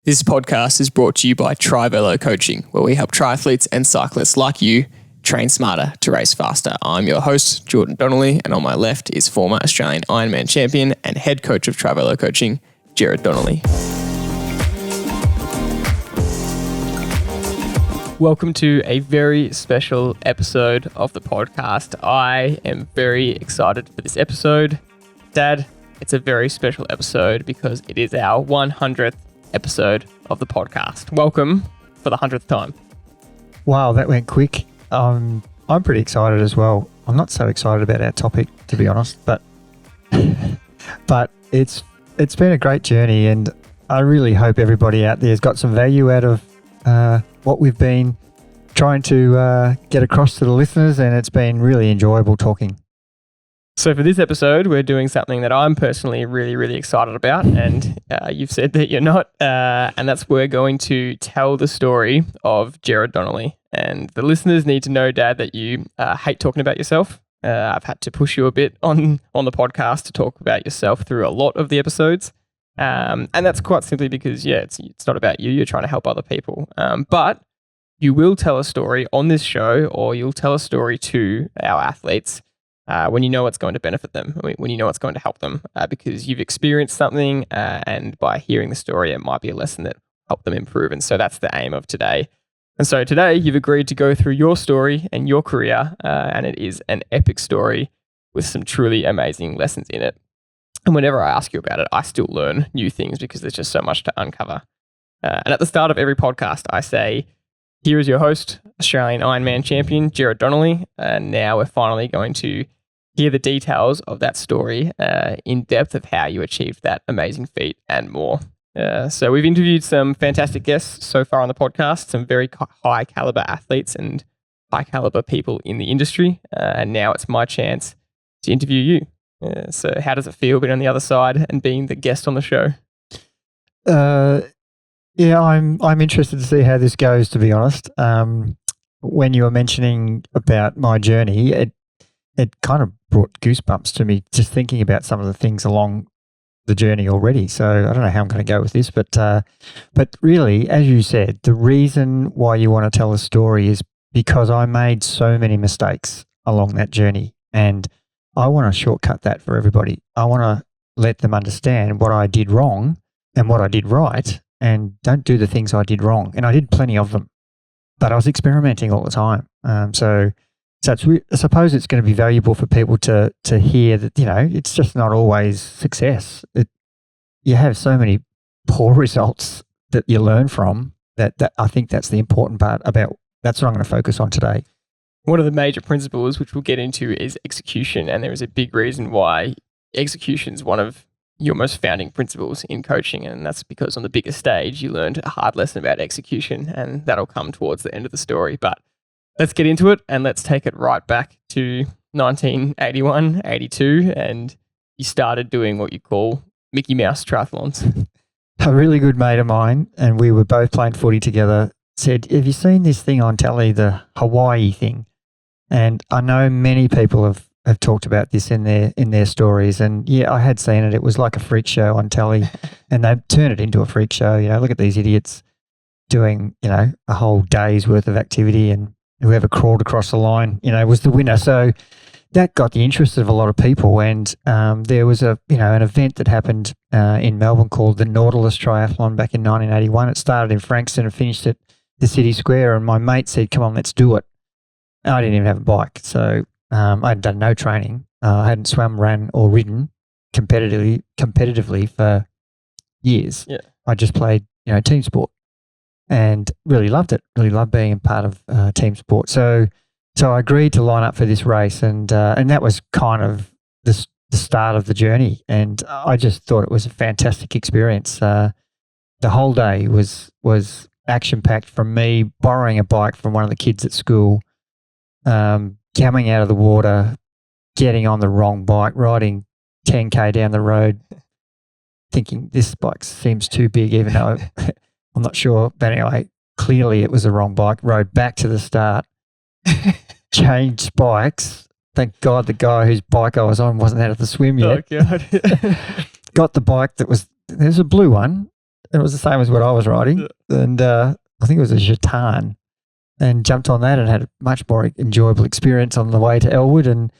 This podcast is brought to you by Tri-Velo Coaching, where we help triathletes and cyclists like you train smarter to race faster. I'm your host, Jordan Donnelly, and on my left is former Australian Ironman Champion and head coach of Tri-Velo Coaching, Gerard Donnelly. Welcome to a very special episode of the podcast. I am very excited for this episode. Dad, it's a very special episode because it is our 100th episode of the podcast. Welcome for the 100th time. Wow, that went quick. I'm pretty excited as well. I'm not so excited about our topic, to be honest, but it's been a great journey, and I really hope everybody out there has got some value out of what we've been trying to get across to the listeners, and it's been really enjoyable talking. So for this episode, we're doing something that I'm personally really excited about, and you've said that you're not, and that's we're going to tell the story of Gerard Donnelly. And the listeners need to know, Dad, that you hate talking about yourself. I've had to push you a bit on the podcast to talk about yourself through a lot of the episodes, and that's quite simply because, it's not about you. You're trying to help other people, but you will tell a story on this show, or you'll tell a story to our athletes when you know it's going to benefit them, when you know it's going to help them, because you've experienced something, and by hearing the story, it might be a lesson that help them improve. And so that's the aim of today. And so today you've agreed to go through your story and your career, and it is an epic story with some truly amazing lessons in it. And whenever I ask you about it, I still learn new things because there's just so much to uncover. And at the start of every podcast, I say, here is your host, Australian Ironman Champion, Gerard Donnelly. And now we're finally going to hear the details of that story in depth of how you achieved that amazing feat and more. So we've interviewed some fantastic guests so far on the podcast, some very high caliber athletes and high caliber people in the industry. And now it's my chance to interview you. So how does it feel being on the other side and being the guest on the show? Yeah, I'm interested to see how this goes, to be honest. When you were mentioning about my journey, it kind of brought goosebumps to me just thinking about some of the things along the journey already. So I don't know how I'm going to go with this, but really, as you said, the reason why you want to tell a story is because I made so many mistakes along that journey, and I want to shortcut that for everybody. I want to let them understand what I did wrong and what I did right, and don't do the things I did wrong. And I did plenty of them, but I was experimenting all the time. So I suppose it's going to be valuable for people to hear that, it's just not always success. You have so many poor results that you learn from that I think that's the important part about. That's what I'm going to focus on today. One of the major principles, which we'll get into, is execution. And there is a big reason why execution is one of your most founding principles in coaching. And that's because on the biggest stage, you learned a hard lesson about execution, and that'll come towards the end of the story. But let's get into it, and let's take it right back to 1981, 82, and you started doing what you call Mickey Mouse triathlons. A really good mate of mine, and we were both playing footy together, said, have you seen this thing on telly, the Hawaii thing? And I know many people have talked about this in their stories, and yeah, I had seen it. It was like a freak show on telly, and they turned it into a freak show. Look at these idiots doing, a whole day's worth of activity, and whoever crawled across the line, was the winner. So that got the interest of a lot of people. And there was an event that happened in Melbourne called the Nautilus Triathlon back in 1981. It started in Frankston and finished at the City Square. And my mate said, come on, let's do it. And I didn't even have a bike. So I had done no training. I hadn't swum, ran or ridden competitively for years. Yeah. I just played, team sport. And really loved it. Really loved being a part of team sport. So I agreed to line up for this race, and that was kind of the start of the journey. And I just thought it was a fantastic experience. The whole day was action packed, from me borrowing a bike from one of the kids at school, coming out of the water, getting on the wrong bike, riding 10K down the road, thinking this bike seems too big, even though I'm not sure, but anyway, clearly it was the wrong bike. Rode back to the start, changed bikes. Thank God the guy whose bike I was on wasn't out of the swim yet. Oh, God. Got the bike there's a blue one, It was the same as what I was riding. And I think it was a Gitane, and jumped on that and had a much more enjoyable experience on the way to Elwood. And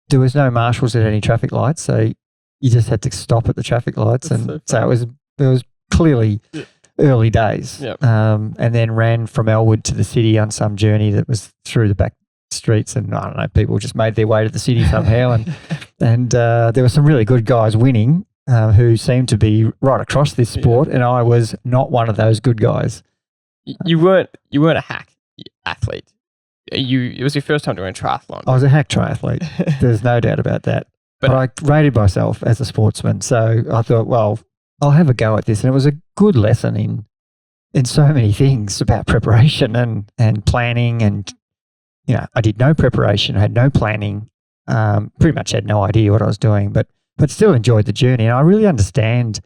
there was no marshals at any traffic lights, so you just had to stop at the traffic lights. And so it was clearly early days. Yep. And then ran from Elwood to the city on some journey that was through the back streets, and I don't know, people just made their way to the city somehow. And there were some really good guys winning who seemed to be right across this sport, and I was not one of those good guys. You weren't a hack athlete. It was your first time doing a triathlon. I was a hack triathlete. There's no doubt about that. But I rated myself as a sportsman, so I thought, well, I'll have a go at this. And it was a good lesson in so many things about preparation and planning. And, I did no preparation, I had no planning, pretty much had no idea what I was doing, but still enjoyed the journey. And I really understand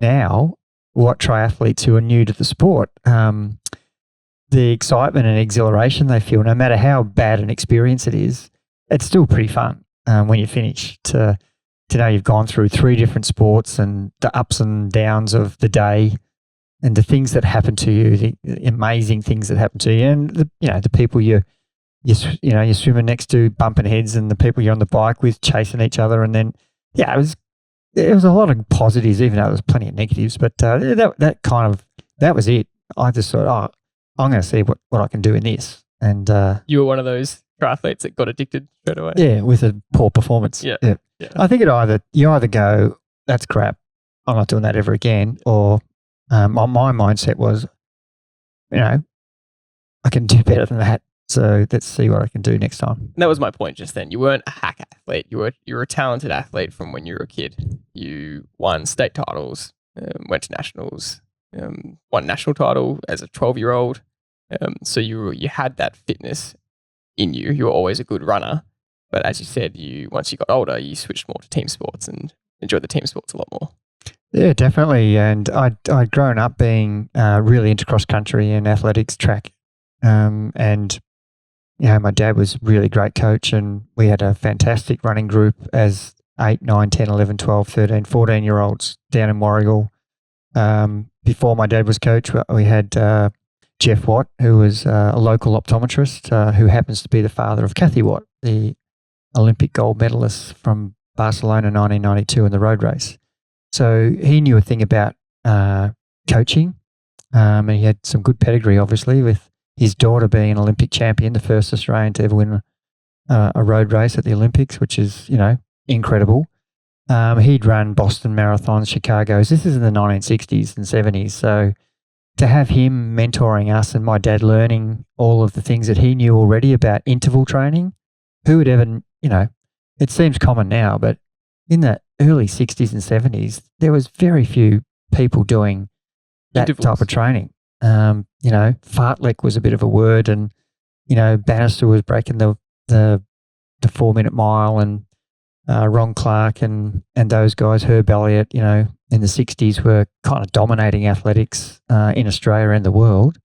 now what triathletes who are new to the sport, the excitement and exhilaration they feel, no matter how bad an experience it is, it's still pretty fun when you finish to know you've gone through 3 different sports and the ups and downs of the day and the things that happen to you, the amazing things that happen to you, and the people you're swimming next to bumping heads, and the people you're on the bike with chasing each other. And then, it was a lot of positives, even though there was plenty of negatives. But that was it. I just thought, I'm going to see what I can do in this. And you were one of those triathletes that got addicted straight away. Yeah, with a poor performance. Yeah. I think you either go, that's crap, I'm not doing that ever again, or my mindset was, I can do better than that. So let's see what I can do next time. And that was my point just then. You weren't a hack athlete. You were a talented athlete from when you were a kid. You won state titles, went to nationals, won national title as a 12-year-old. So you had that fitness in you. You were always a good runner. But as you said, once you got older, you switched more to team sports and enjoyed the team sports a lot more. Yeah, definitely. And I'd grown up being really into cross country and athletics, track, and my dad was a really great coach, and we had a fantastic running group as 8, 9, 10, 11, 12, 13, 14-year-olds down in Warragul. Before my dad was coach, we had Jeff Watt, who was a local optometrist who happens to be the father of Kathy Watt, the Olympic gold medalist from Barcelona 1992 in the road race. So he knew a thing about coaching, and he had some good pedigree, obviously, with his daughter being an Olympic champion, the first Australian to ever win a road race at the Olympics, which is, incredible. He'd run Boston marathons, Chicago's. This is in the 1960s and 70s. So to have him mentoring us and my dad learning all of the things that he knew already about interval training, who would ever, it seems common now, but in the early 60s and 70s, there was very few people doing that type of training. Fartlek was a bit of a word, and, Bannister was breaking the 4-minute mile, and Ron Clark and those guys, Herb Elliott, in the 60s were kind of dominating athletics in Australia and the world.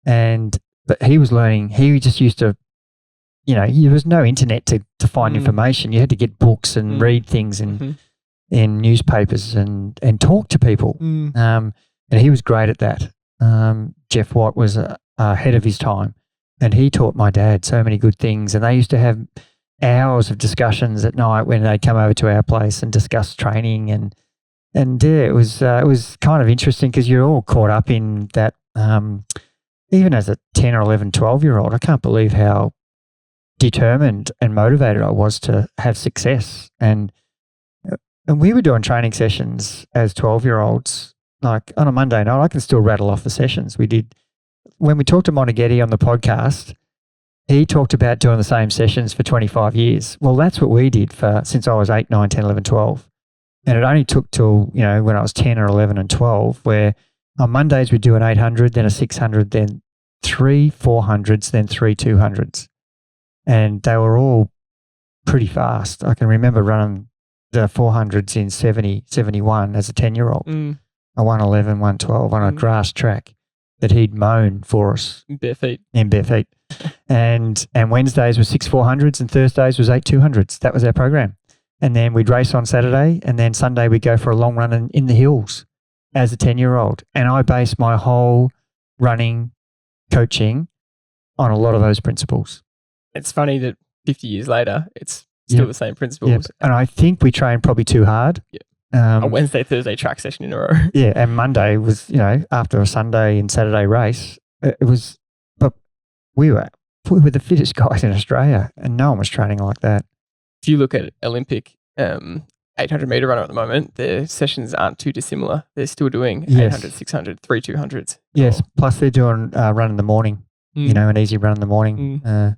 But he was learning, he just used to, there was no internet to find information. You had to get books and read things in newspapers and talk to people. And he was great at that. Jeff Watt was ahead of his time, and he taught my dad so many good things. And they used to have hours of discussions at night when they'd come over to our place and discuss training. And it was kind of interesting because you're all caught up in that. Even as a 10 or 11, 12-year-old, I can't believe how determined and motivated I was to have success. And we were doing training sessions as 12-year-olds. Like on a Monday night, I can still rattle off the sessions we did. When we talked to Montegetti on the podcast, he talked about doing the same sessions for 25 years. Well, that's what we did since I was 8, 9, 10, 11, 12. And it only took till, when I was 10 or 11 and 12, where on Mondays we'd do an 800, then a 600, then 3 400s, then 3 200s. And they were all pretty fast. I can remember running the 400s in 70, 71 as a 10-year-old. I won 11, won 12 on a grass track that he'd mown for us. In bare feet. And Wednesdays were 6 400s and Thursdays was 8 200s. That was our program. And then we'd race on Saturday, and then Sunday we'd go for a long run in the hills. as a 10-year-old. And I base my whole running coaching on a lot of those principles. It's funny that 50 years later, it's still the same principles. Yep. And I think we trained probably too hard. A Wednesday, Thursday track session in a row. Yeah, and Monday was, after a Sunday and Saturday race, it was, but we were the fittest guys in Australia, and no one was training like that. If you look at Olympic 800-meter runner at the moment, their sessions aren't too dissimilar. They're still doing 800, 600, 200s. Yes, plus they're doing run in the morning, an easy run in the morning,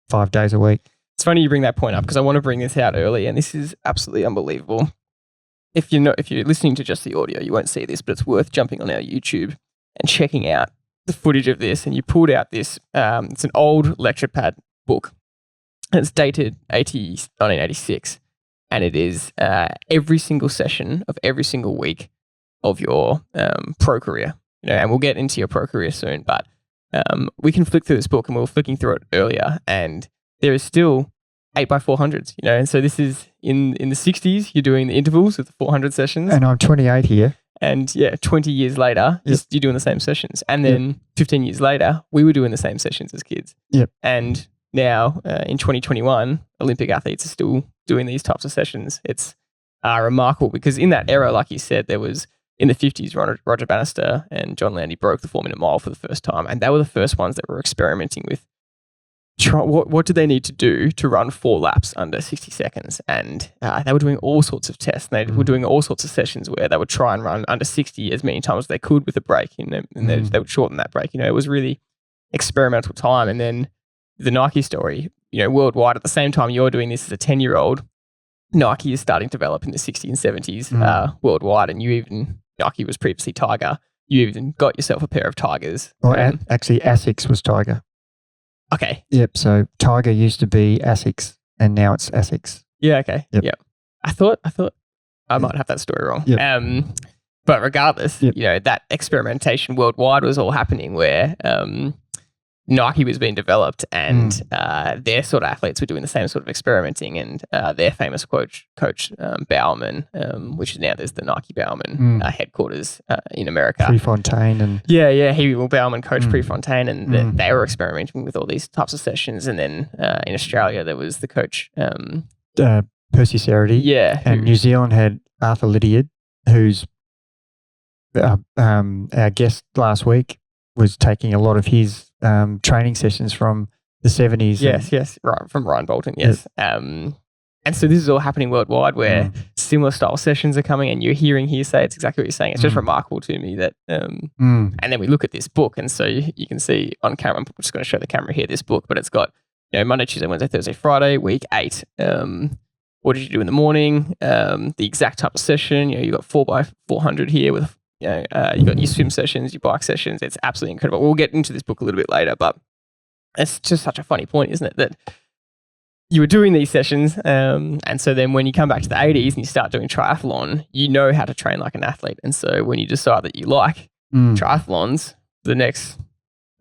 5 days a week. It's funny you bring that point up because I want to bring this out early, and this is absolutely unbelievable. If you're listening to just the audio, you won't see this, but it's worth jumping on our YouTube and checking out the footage of this. And you pulled out this, it's an old lecture pad book. And it's dated 1986. And it is every single session of every single week of your pro career. And we'll get into your pro career soon, but we can flick through this book, and we were flicking through it earlier, and there is still 8x400s, and so this is in the 60s, you're doing the intervals with the 400 sessions. And I'm 28 here. And 20 years later, you're doing the same sessions. And then 15 years later, we were doing the same sessions as kids. Yep. And now in 2021, Olympic athletes are still doing these types of sessions. It's remarkable because in that era, like you said, there was in the 50s, Roger Bannister and John Landy broke the 4-minute mile for the first time. And they were the first ones that were experimenting with what did they need to do to run 4 laps under 60 seconds. And they were doing all sorts of tests. They were doing all sorts of sessions where they would try and run under 60 as many times as they could with a break. And they would shorten that break. It was really experimental time. And then the Nike story, worldwide at the same time you're doing this as a 10-year-old, Nike is starting to develop in the 60s and 70s worldwide. And Nike was previously Tiger. You even got yourself a pair of Tigers. Well, actually, Asics was Tiger. Okay. Yep. So Tiger used to be Asics, and now it's Asics. Yeah. Okay. Yep. I thought I might have that story wrong. Yep. But regardless, that experimentation worldwide was all happening where Nike was being developed, and their sort of athletes were doing the same sort of experimenting, and their famous coach Bowerman, which is now there's the Nike Bowerman headquarters in America. Prefontaine and Bowerman coached Prefontaine, and they were experimenting with all these types of sessions. And then in Australia there was the coach Percy Cerity, and New Zealand had Arthur Lydiard, who's our guest last week was taking a lot of his training sessions from the 70s. Yes, right, from Ryan Bolton, yes. And so this is all happening worldwide where similar style sessions are coming, and you're hearing say it's exactly what you're saying. It's just remarkable to me that, and then we look at this book, and so you can see on camera, I'm just going to show the camera here, this book, but it's got, Monday, Tuesday, Wednesday, Thursday, Friday, week 8. What did you do in the morning? The exact type of session, you got 4x400 here with, you got your swim sessions, your bike sessions. It's absolutely incredible. We'll get into this book a little bit later, but it's just such a funny point, isn't it? That you were doing these sessions, and so then when you come back to the 80s and you start doing triathlon, you know how to train like an athlete. And so when you decide that you like triathlons, the next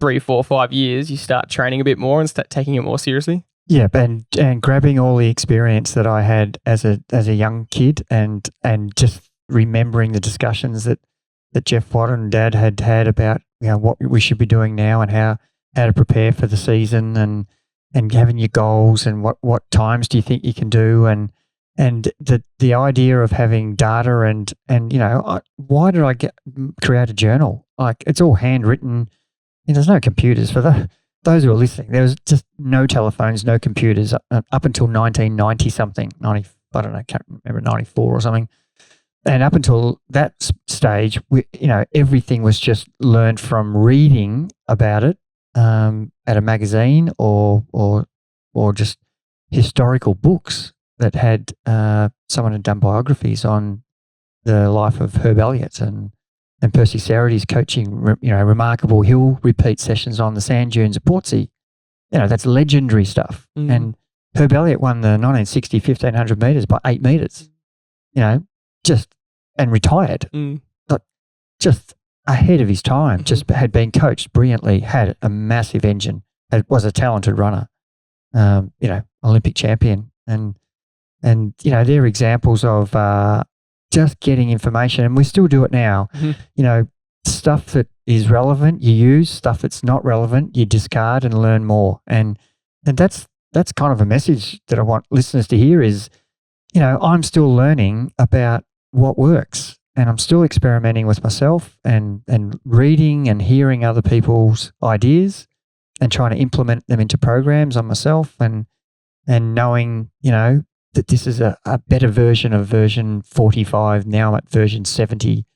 3, 4, 5 years, you start training a bit more and start taking it more seriously. Yeah, and grabbing all the experience that I had as a young kid, and just remembering the discussions that Jeff Watt and Dad had about what we should be doing now and how to prepare for the season, and having your goals and what times do you think you can do, and the idea of having data and why did I create a journal? Like, it's all handwritten. There's no computers for those who are listening. There was just no telephones, no computers up until 1990 something, 90. I don't know, can't remember, 94 or something. And up until that stage, everything was just learned from reading about it at a magazine or just historical books that had someone had done biographies on the life of Herb Elliott and Percy Cerity's coaching, remarkable hill repeat sessions on the sand dunes at Portsea. That's legendary stuff. And Herb Elliott won the 1960 1500 metres by 8 metres. And retired, just ahead of his time, just had been coached brilliantly, had a massive engine, was a talented runner, Olympic champion. And they're examples of just getting information, and we still do it now. Stuff that is relevant, you use. Stuff that's not relevant, you discard and learn more. And that's kind of a message that I want listeners to hear is, I'm still learning about what works, and I'm still experimenting with myself and reading and hearing other people's ideas and trying to implement them into programs on myself and knowing, that this is a better version of version 45. Now I'm at version 70.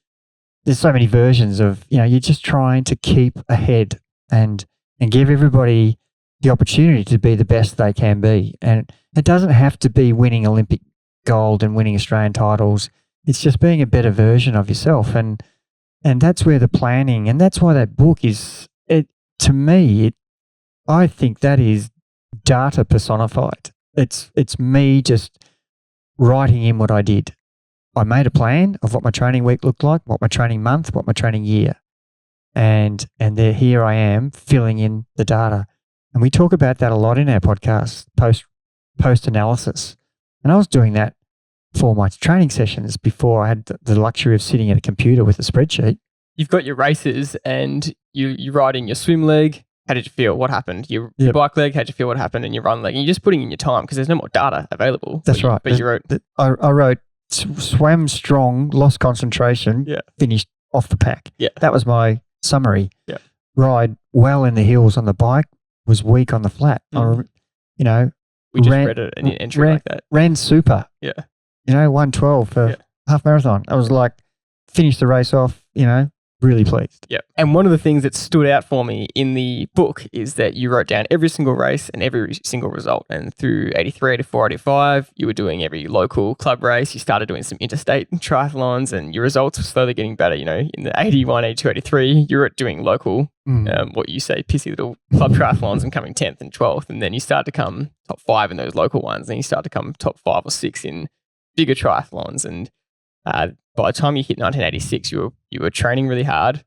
There's so many versions of, you're just trying to keep ahead and give everybody the opportunity to be the best they can be. And it doesn't have to be winning Olympic gold and winning Australian titles. It's just being a better version of yourself. And that's where the planning, and that's why that book is, to me, I think that is data personified. It's me just writing in what I did. I made a plan of what my training week looked like, what my training month, what my training year. And here I am filling in the data. And we talk about that a lot in our podcast, post-analysis. And I was doing that for my training sessions before I had the luxury of sitting at a computer with a spreadsheet. You've got your races and you're riding your swim leg. How did you feel? What happened? Your bike leg, how'd you feel? What happened? And your run leg. And you're just putting in your time because there's no more data available. That's right. But you wrote... I wrote, swam strong, lost concentration, finished off the pack. Yeah. That was my summary. Yeah. Ride well in the hills on the bike, was weak on the flat. We just read an entry like that. Ran super. Yeah. 1:12 for half marathon. I was like, finished the race off, really pleased. Yeah. And one of the things that stood out for me in the book is that you wrote down every single race and every single result. And through 83, 84, 85, you were doing every local club race. You started doing some interstate triathlons and your results were slowly getting better. In the 81, 82, 83, you were doing local, what you say, pissy little club triathlons and coming 10th and 12th. And then you start to come top 5 in those local ones. Then you start to come top 5 or 6 in bigger triathlons. And by the time you hit 1986, you were training really hard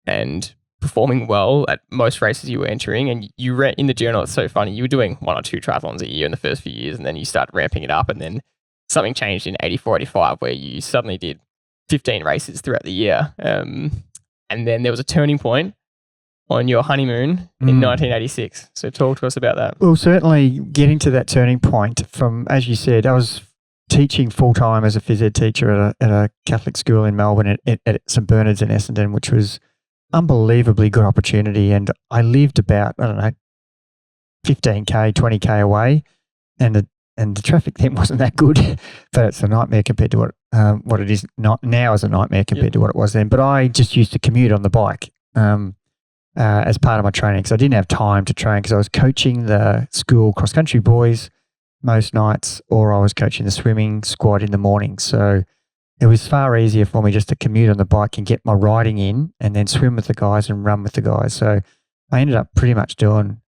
and performing well at most races you were entering. And you ran in the journal. It's so funny. You were doing 1 or 2 triathlons a year in the first few years, and then you started ramping it up. And then something changed in 84, 85, where you suddenly did 15 races throughout the year. And then there was a turning point on your honeymoon in 1986. So talk to us about that. Well, certainly getting to that turning point from, as you said, I was teaching full-time as a phys ed teacher at a Catholic school in Melbourne at St Bernard's in Essendon, which was unbelievably good opportunity. And I lived about, 15K, 20K away, and the traffic then wasn't that good, but it's a nightmare compared to what it is not now is a nightmare compared to what it was then. But I just used to commute on the bike as part of my training because I didn't have time to train because I was coaching the school cross-country boys most nights, or I was coaching the swimming squad in the morning. So it was far easier for me just to commute on the bike and get my riding in and then swim with the guys and run with the guys. So I ended up pretty much doing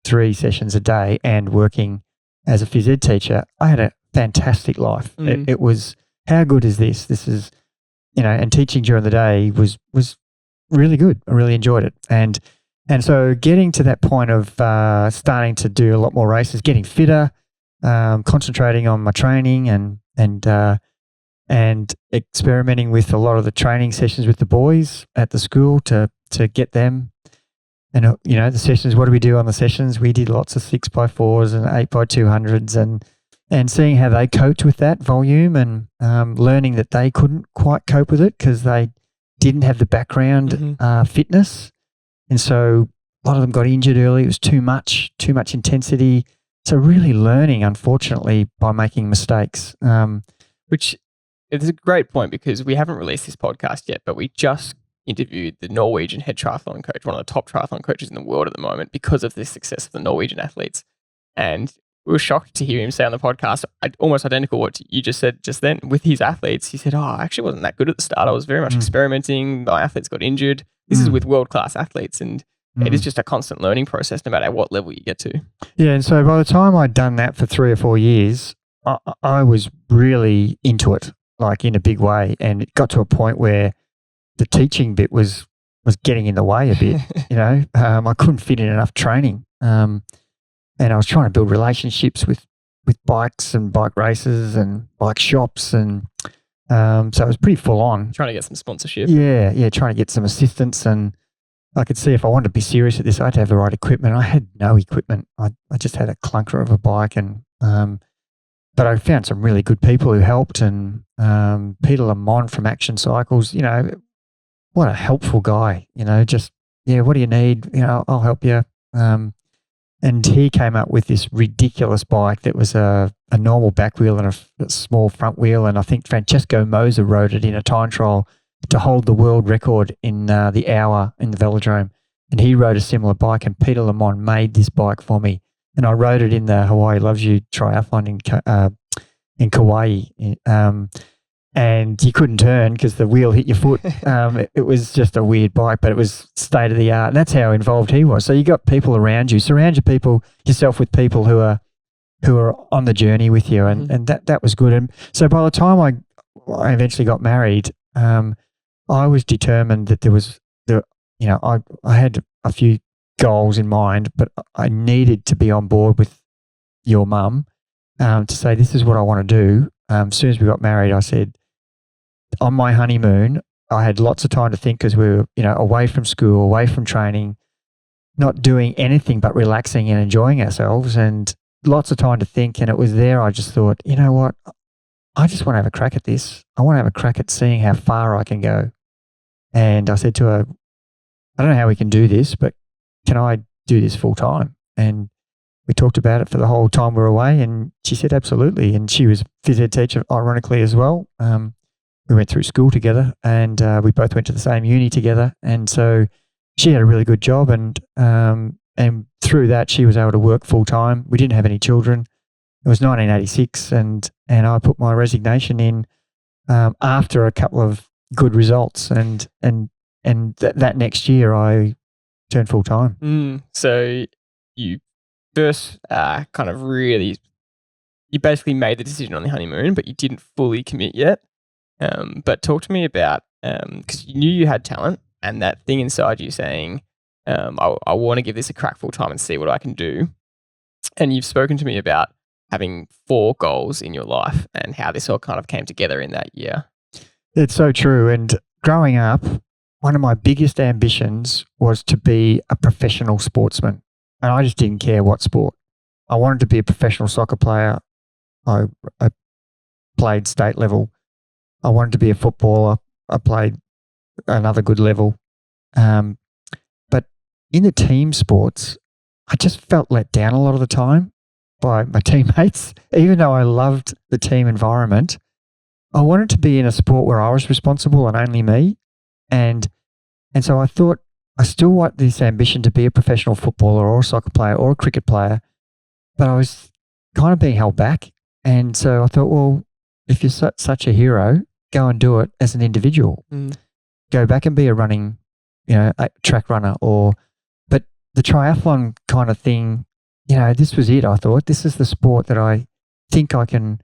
3 sessions a day and working as a phys ed teacher. I had a fantastic life. It was, how good is this? This is, and teaching during the day was really good. I really enjoyed it. And so getting to that point of starting to do a lot more races, getting fitter, concentrating on my training and experimenting with a lot of the training sessions with the boys at the school to get them. And, the sessions, what do we do on the sessions? We did lots of 6x4s and 8x200s and seeing how they coped with that volume and learning that they couldn't quite cope with it because they didn't have the background fitness. And so a lot of them got injured early. It was too much intensity. So really learning, unfortunately, by making mistakes. Which is a great point because we haven't released this podcast yet, but we just interviewed the Norwegian head triathlon coach, one of the top triathlon coaches in the world at the moment because of the success of the Norwegian athletes. And we were shocked to hear him say on the podcast, almost identical what you just said just then with his athletes. He said, I actually wasn't that good at the start. I was very much experimenting. My athletes got injured. This is with world-class athletes and it is just a constant learning process no matter what level you get to. Yeah, and so by the time I'd done that for 3 or 4 years, I was really into it, like in a big way. And it got to a point where the teaching bit was getting in the way a bit, I couldn't fit in enough training. And I was trying to build relationships with bikes and bike races and bike shops and So it was pretty full on. Trying to get some sponsorship. Yeah, trying to get some assistance. And I could see if I wanted to be serious at this, I had to have the right equipment. I had no equipment. I just had a clunker of a bike. And but I found some really good people who helped. And Peter Lamont from Action Cycles, what a helpful guy, just, what do you need? I'll help you. And he came up with this ridiculous bike that was a normal back wheel and a small front wheel. And I think Francesco Moser rode it in a time trial to hold the world record in the hour in the velodrome. And he rode a similar bike, and Peter Lamont made this bike for me. And I rode it in the Hawaii Loves You triathlon in Kauai. And you couldn't turn because the wheel hit your foot. It was just a weird bike, but it was state of the art. And that's how involved he was. So you got people around you. Surround yourself with people who are on the journey with you, and that was good. And so by the time I eventually got married, I was determined that I had a few goals in mind, but I needed to be on board with your mum to say, this is what I want to do. As soon as we got married, I said, on my honeymoon, I had lots of time to think because we were, away from school, away from training, not doing anything but relaxing and enjoying ourselves, and lots of time to think. And it was there I just thought, you know what? I just want to have a crack at this. I want to have a crack at seeing how far I can go. And I said to her, I don't know how we can do this, but can I do this full time? And we talked about it for the whole time we were away, and she said absolutely. And she was a phys ed teacher, ironically, as well. We went through school together, and we both went to the same uni together. And so she had a really good job, and through that she was able to work full time. We didn't have any children. It was 1986, and I put my resignation in after a couple of good results, and that next year I turned full time. So you first you basically made the decision on the honeymoon, but you didn't fully commit yet. But talk to me about, because you knew you had talent, and that thing inside you saying, I want to give this a crack full time and see what I can do. And you've spoken to me about having 4 goals in your life and how this all kind of came together in that year. It's so true. And growing up, one of my biggest ambitions was to be a professional sportsman. And I just didn't care what sport. I wanted to be a professional soccer player. I played state level. I wanted to be a footballer. I played another good level. But in the team sports, I just felt let down a lot of the time by my teammates. Even though I loved the team environment, I wanted to be in a sport where I was responsible and only me. And so I thought, I still want this ambition to be a professional footballer or a soccer player or a cricket player, but I was kind of being held back. And so I thought, well, if you're such a hero, go and do it as an individual. Go back and be a running, a track runner, but the triathlon kind of thing, this was it. I thought, this is the sport that I think I can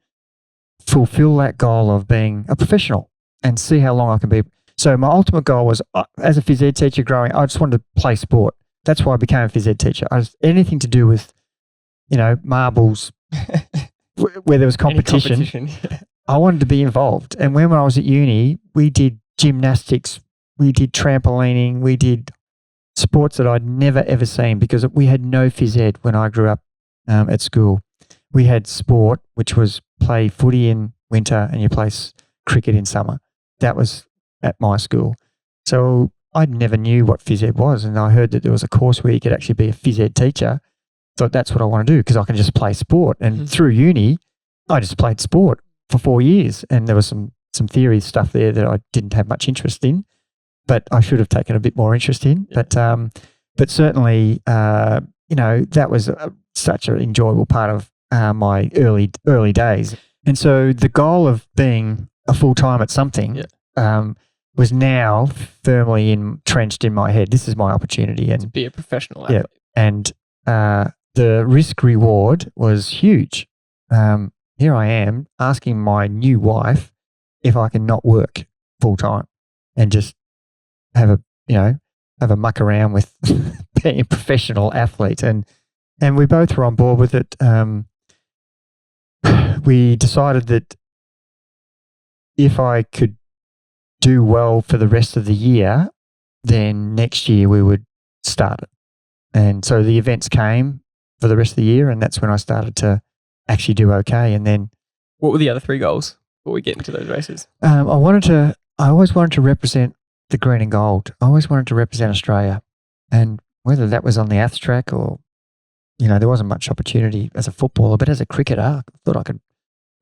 fulfill that goal of being a professional and see how long I can be. So my ultimate goal was, as a phys ed teacher growing, I just wanted to play sport. That's why I became a phys ed teacher. Anything to do with, marbles, where there was competition. I wanted to be involved. And when I was at uni, we did gymnastics, we did trampolining, we did sports that I'd never ever seen because we had no phys ed when I grew up at school. We had sport, which was play footy in winter and you play cricket in summer. That was at my school. So I never knew what phys ed was, and I heard that there was a course where you could actually be a phys ed teacher. So that's what I want to do because I can just play sport. And through uni, I just played sport for 4 years, and there was some theory stuff there that I didn't have much interest in, but I should have taken a bit more interest in. Yeah. But certainly, that was such an enjoyable part of my early days. And so the goal of being a full-time at something was now firmly entrenched in my head. This is my opportunity. And to be a professional athlete. Yeah, and the risk reward was huge. Here I am asking my new wife if I can not work full-time and just have a muck around with being a professional athlete. And we both were on board with it. We decided that if I could do well for the rest of the year, then next year we would start it. And so the events came for the rest of the year, and that's when I started to actually do okay. And then, what were the other 3 goals before we get into those races? I always wanted to represent the green and gold. I always wanted to represent Australia, and whether that was on the Aths track or, there wasn't much opportunity as a footballer, but as a cricketer, I thought I could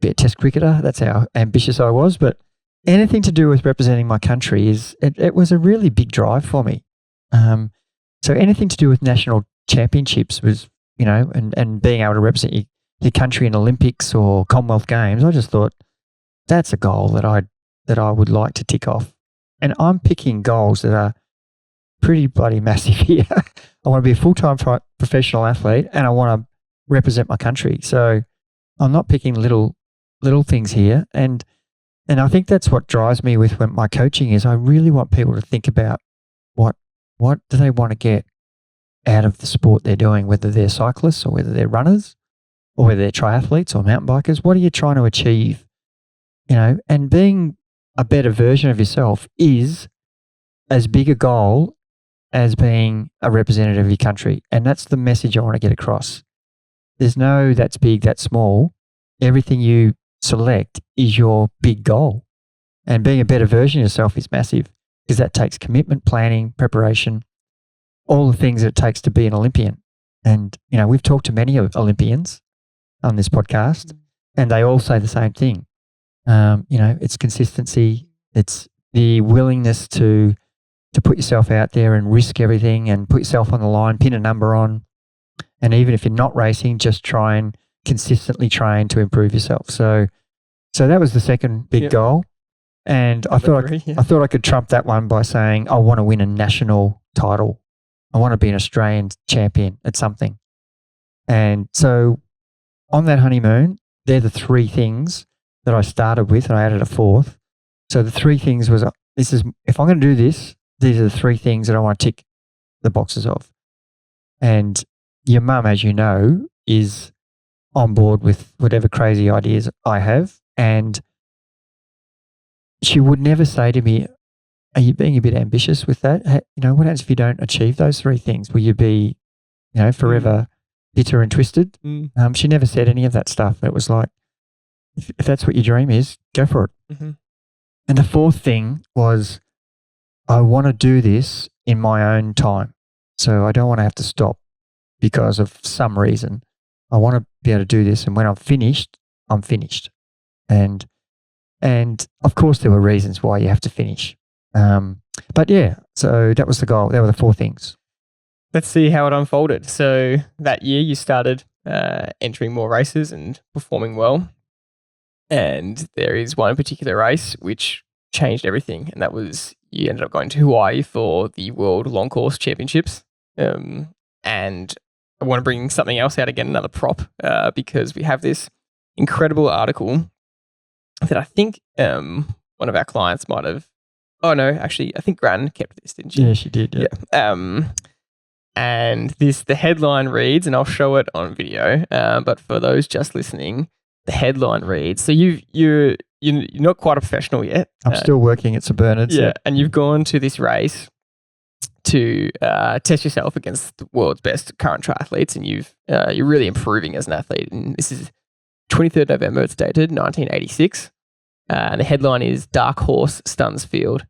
be a test cricketer. That's how ambitious I was. But anything to do with representing my country it was a really big drive for me. So anything to do with national championships was, and being able to represent your country in Olympics or Commonwealth Games, I just thought that's a goal that I would like to tick off. And I'm picking goals that are pretty bloody massive here. I want to be a full-time professional athlete, and I want to represent my country. So I'm not picking little things here. And I think that's what drives me with my coaching is I really want people to think about what do they want to get out of the sport they're doing, whether they're cyclists or whether they're runners or whether they're triathletes or mountain bikers. What are you trying to achieve? And being a better version of yourself is as big a goal as being a representative of your country. And that's the message I want to get across. There's no that's big, that's small. Everything you select is your big goal. And being a better version of yourself is massive because that takes commitment, planning, preparation, all the things that it takes to be an Olympian. And, we've talked to many Olympians on this podcast, and they all say the same thing. It's consistency. It's the willingness to put yourself out there and risk everything and put yourself on the line, pin a number on. And even if you're not racing, just try and consistently train to improve yourself. So that was the second big goal. And I thought I could trump that one by saying I want to win a national title. I want to be an Australian champion at something. And so on that honeymoon, they're the 3 things that I started with, and I added a 4th. So the 3 things was, if I'm going to do this, these are the 3 things that I want to tick the boxes of. And your mum, as you know, is on board with whatever crazy ideas I have. And she would never say to me, are you being a bit ambitious with that? What happens if you don't achieve those 3 things? Will you be, forever bitter and twisted? She never said any of that stuff. It was like, if that's what your dream is, go for it. Mm-hmm. And the 4th thing was, I want to do this in my own time. So I don't want to have to stop because of some reason. I want to be able to do this. And when I'm finished, I'm finished. And of course there were reasons why you have to finish. But yeah, so that was the goal. There were the 4 things. Let's see how it unfolded. So that year you started entering more races and performing well. And there is one particular race which changed everything. And that was you ended up going to Hawaii for the World Long Course Championships. And I want to bring something else out again, another prop, because we have this incredible article that I think one of our clients might have. Oh no, actually, I think Gran kept this, didn't she? Yeah, she did. Yeah. And the headline reads, and I'll show it on video. But for those just listening, the headline reads. So you're not quite a professional yet. I'm still working at St Bernard's. Yeah, and you've gone to this race to test yourself against the world's best current triathletes, and you're really improving as an athlete. And this is 23rd November. It's dated 1986. And the headline is Dark Horse Stuns Field.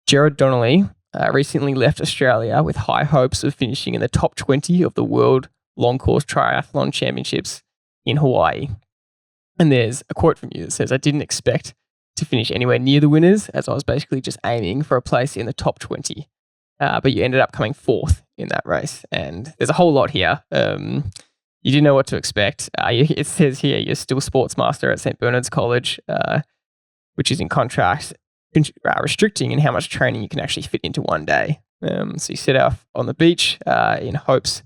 Gerard Donnelly recently left Australia with high hopes of finishing in the top 20 of the World Long Course Triathlon Championships in Hawaii. And there's a quote from you that says, I didn't expect to finish anywhere near the winners, as I was basically just aiming for a place in the top 20. But you ended up coming 4th in that race. And there's a whole lot here. You didn't know what to expect. It says here you're still sportsmaster at St Bernard's College, which is in contrast restricting in how much training you can actually fit into one day. So you set off on the beach in hopes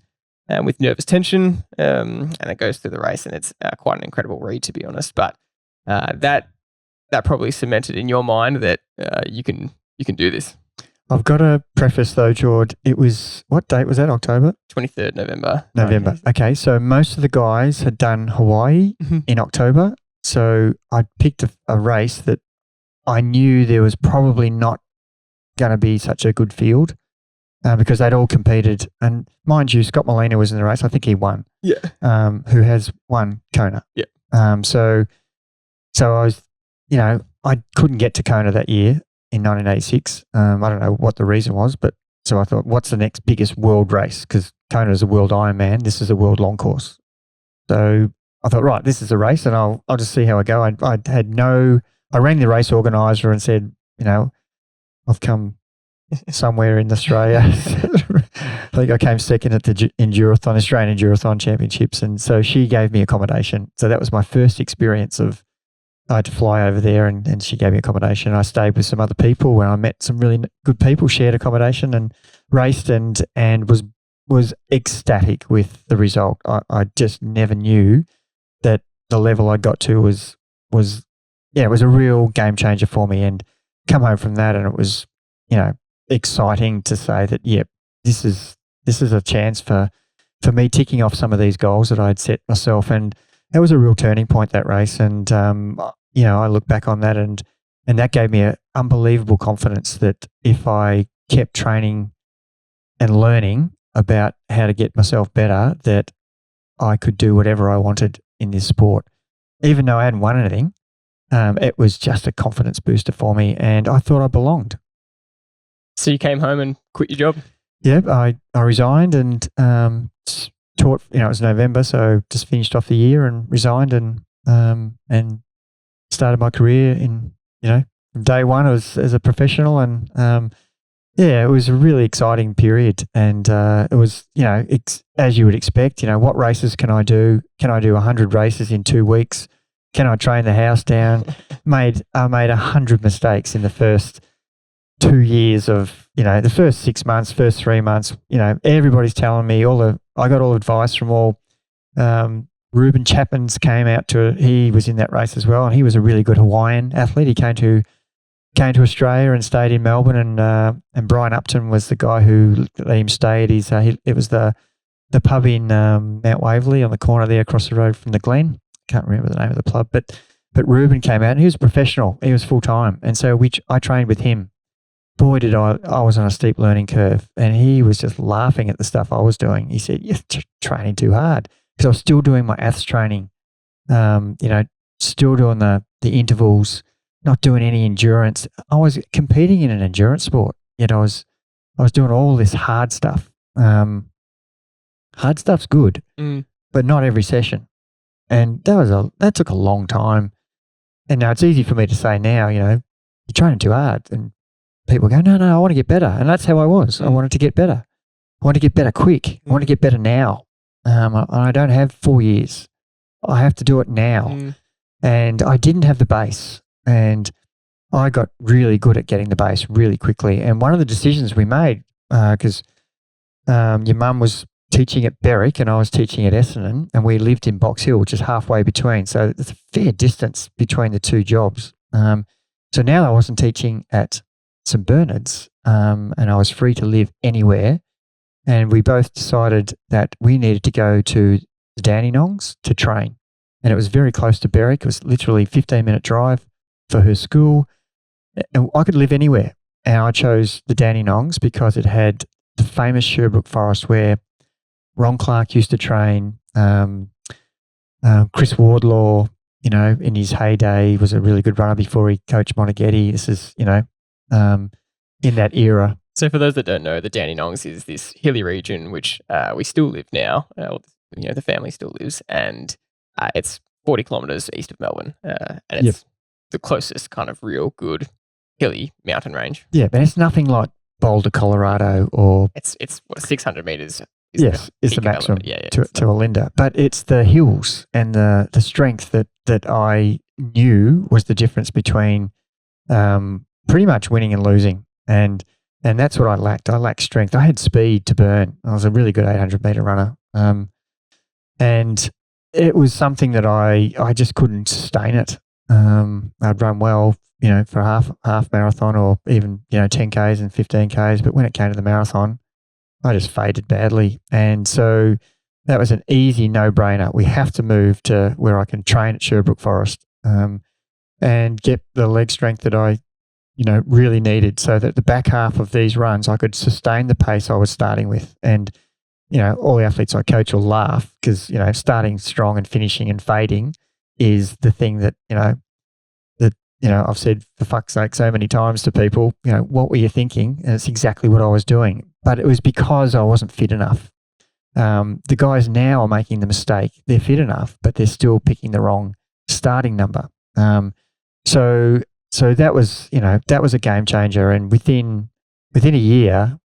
with nervous tension, and it goes through the race, and it's quite an incredible read, to be honest. But that probably cemented in your mind that you can do this. I've got to preface though, Jord, it was, what date was that, October? 23rd November. November. Okay, so most of the guys had done Hawaii in October. So I picked a race that I knew there was probably not going to be such a good field because they'd all competed. And mind you, Scott Molina was in the race. I think he won. Yeah. Who has won Kona. Yeah. So I was, I couldn't get to Kona that year in 1986. I don't know what the reason was, but so I thought, what's the next biggest world race? Because Kona is a world Ironman. This is a world long course. So I thought, right, this is a race, and I'll just see how I go. I rang the race organizer and said, I've come somewhere in Australia. I think I came second at the Endurathon, Australian Endurathon Championships, and so she gave me accommodation. So that was my first experience of. I had to fly over there, and she gave me accommodation. I stayed with some other people where I met some really good people, shared accommodation, and raced, and was ecstatic with the result. I just never knew that the level I got to was it was a real game changer for me. And come home from that, and it was exciting to say that this is a chance for me ticking off some of these goals that I'd set myself, and that was a real turning point, that race. And I look back on that, and that gave me an unbelievable confidence that if I kept training and learning about how to get myself better, that I could do whatever I wanted in this sport. Even though I hadn't won anything, it was just a confidence booster for me, and I thought I belonged. So you came home and quit your job? Yeah, I resigned and taught. It was November, so just finished off the year and resigned and started my career in from day one as a professional. And it was a really exciting period, and it was as you would expect. What races can I do? Can I do 100 races in 2 weeks? Can I train the house down? I made 100 mistakes in the first 2 years of, the first 6 months, first 3 months, everybody's telling me I got all advice from all, Ruben Chapman's came out he was in that race as well, and he was a really good Hawaiian athlete. He came to Australia and stayed in Melbourne, and Brian Upton was the guy who let him stay at his, it was the pub in Mount Waverley on the corner there across the road from the Glen. Can't remember the name of the pub, but Ruben came out, and he was a professional. He was full time, and so I trained with him. Boy, did I was on a steep learning curve, and he was just laughing at the stuff I was doing. He said, "You're training too hard," because I was still doing my ATHS training, still doing the intervals, not doing any endurance. I was competing in an endurance sport, yet I was doing all this hard stuff. Hard stuff's good, but not every session. And that took a long time. And now it's easy for me to say now, you're training too hard. And people go, no, I want to get better. And that's how I was. I wanted to get better. I want to get better quick. I want to get better now. I don't have 4 years. I have to do it now. And I didn't have the base. And I got really good at getting the base really quickly. And one of the decisions we made, because your mum was teaching at Berwick and I was teaching at Essendon, and we lived in Box Hill, which is halfway between. So there's a fair distance between the two jobs. So now I wasn't teaching at St Bernard's, and I was free to live anywhere. And we both decided that we needed to go to the Dandenongs to train. And it was very close to Berwick. It was literally a 15-minute drive for her school. And I could live anywhere. And I chose the Dandenongs because it had the famous Sherbrooke Forest where Ron Clark used to train. Chris Wardlaw, in his heyday, was a really good runner before he coached Moneghetti. This is, in that era. So for those that don't know, the Dandenongs is this hilly region which we still live now. The family still lives, and it's 40 kilometres east of Melbourne, and it's the closest kind of real good hilly mountain range. Yeah, but it's nothing like Boulder, Colorado, or it's 600 metres. Yes, is the maximum to Olinda. But it's the hills and the strength that I knew was the difference between pretty much winning and losing. And that's what I lacked. I lacked strength. I had speed to burn. I was a really good 800-metre runner. And it was something that I just couldn't sustain it. I'd run well, for a half marathon or even, 10Ks and 15Ks. But when it came to the marathon, I just faded badly. And so that was an easy no-brainer. We have to move to where I can train at Sherbrooke Forest. And and get the leg strength that I, really needed, so that the back half of these runs I could sustain the pace I was starting with. And, all the athletes I coach will laugh because, starting strong and finishing and fading is the thing that, I've said for fuck's sake so many times to people, what were you thinking? And it's exactly what I was doing. But it was because I wasn't fit enough. The guys now are making the mistake. They're fit enough, but they're still picking the wrong starting number. So that was, that was a game changer. And within a year,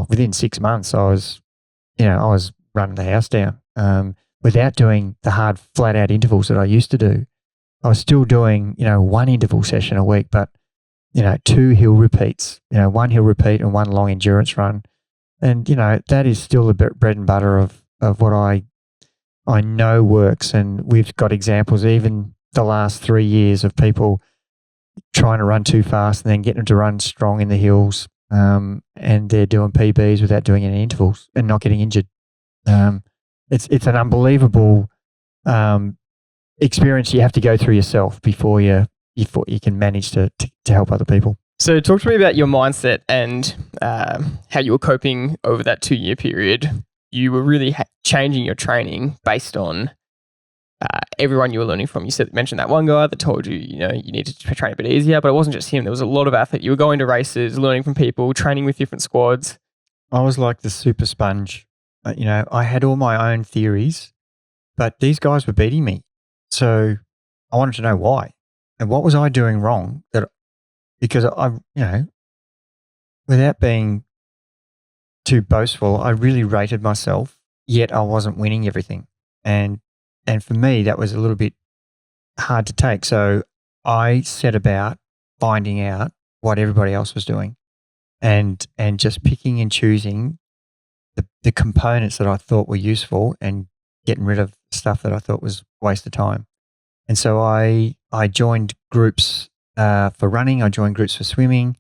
within 6 months, I was running the house down without doing the hard, flat out intervals that I used to do. I was still doing, 1 interval session a week, but, 2 hill repeats, 1 hill repeat and 1 long endurance run. And, that is still the bread and butter of what I know works. And we've got examples, even the last 3 years, of people trying to run too fast and then getting them to run strong in the hills. And they're doing PBs without doing any intervals and not getting injured. It's an unbelievable experience you have to go through yourself before you can manage to help other people. So talk to me about your mindset and how you were coping over that 2-year period. You were really changing your training based on everyone you were learning from. You mentioned that one guy that told you, you needed to train a bit easier, but it wasn't just him. There was a lot of athletes. You were going to races, learning from people, training with different squads. I was like the super sponge. I had all my own theories, but these guys were beating me. So I wanted to know why. And what was I doing wrong? Because I, without being too boastful, I really rated myself, yet I wasn't winning everything. And for me, that was a little bit hard to take. So I set about finding out what everybody else was doing and just picking and choosing the components that I thought were useful and getting rid of stuff that I thought was a waste of time. And so I joined groups for running. I joined groups for swimming.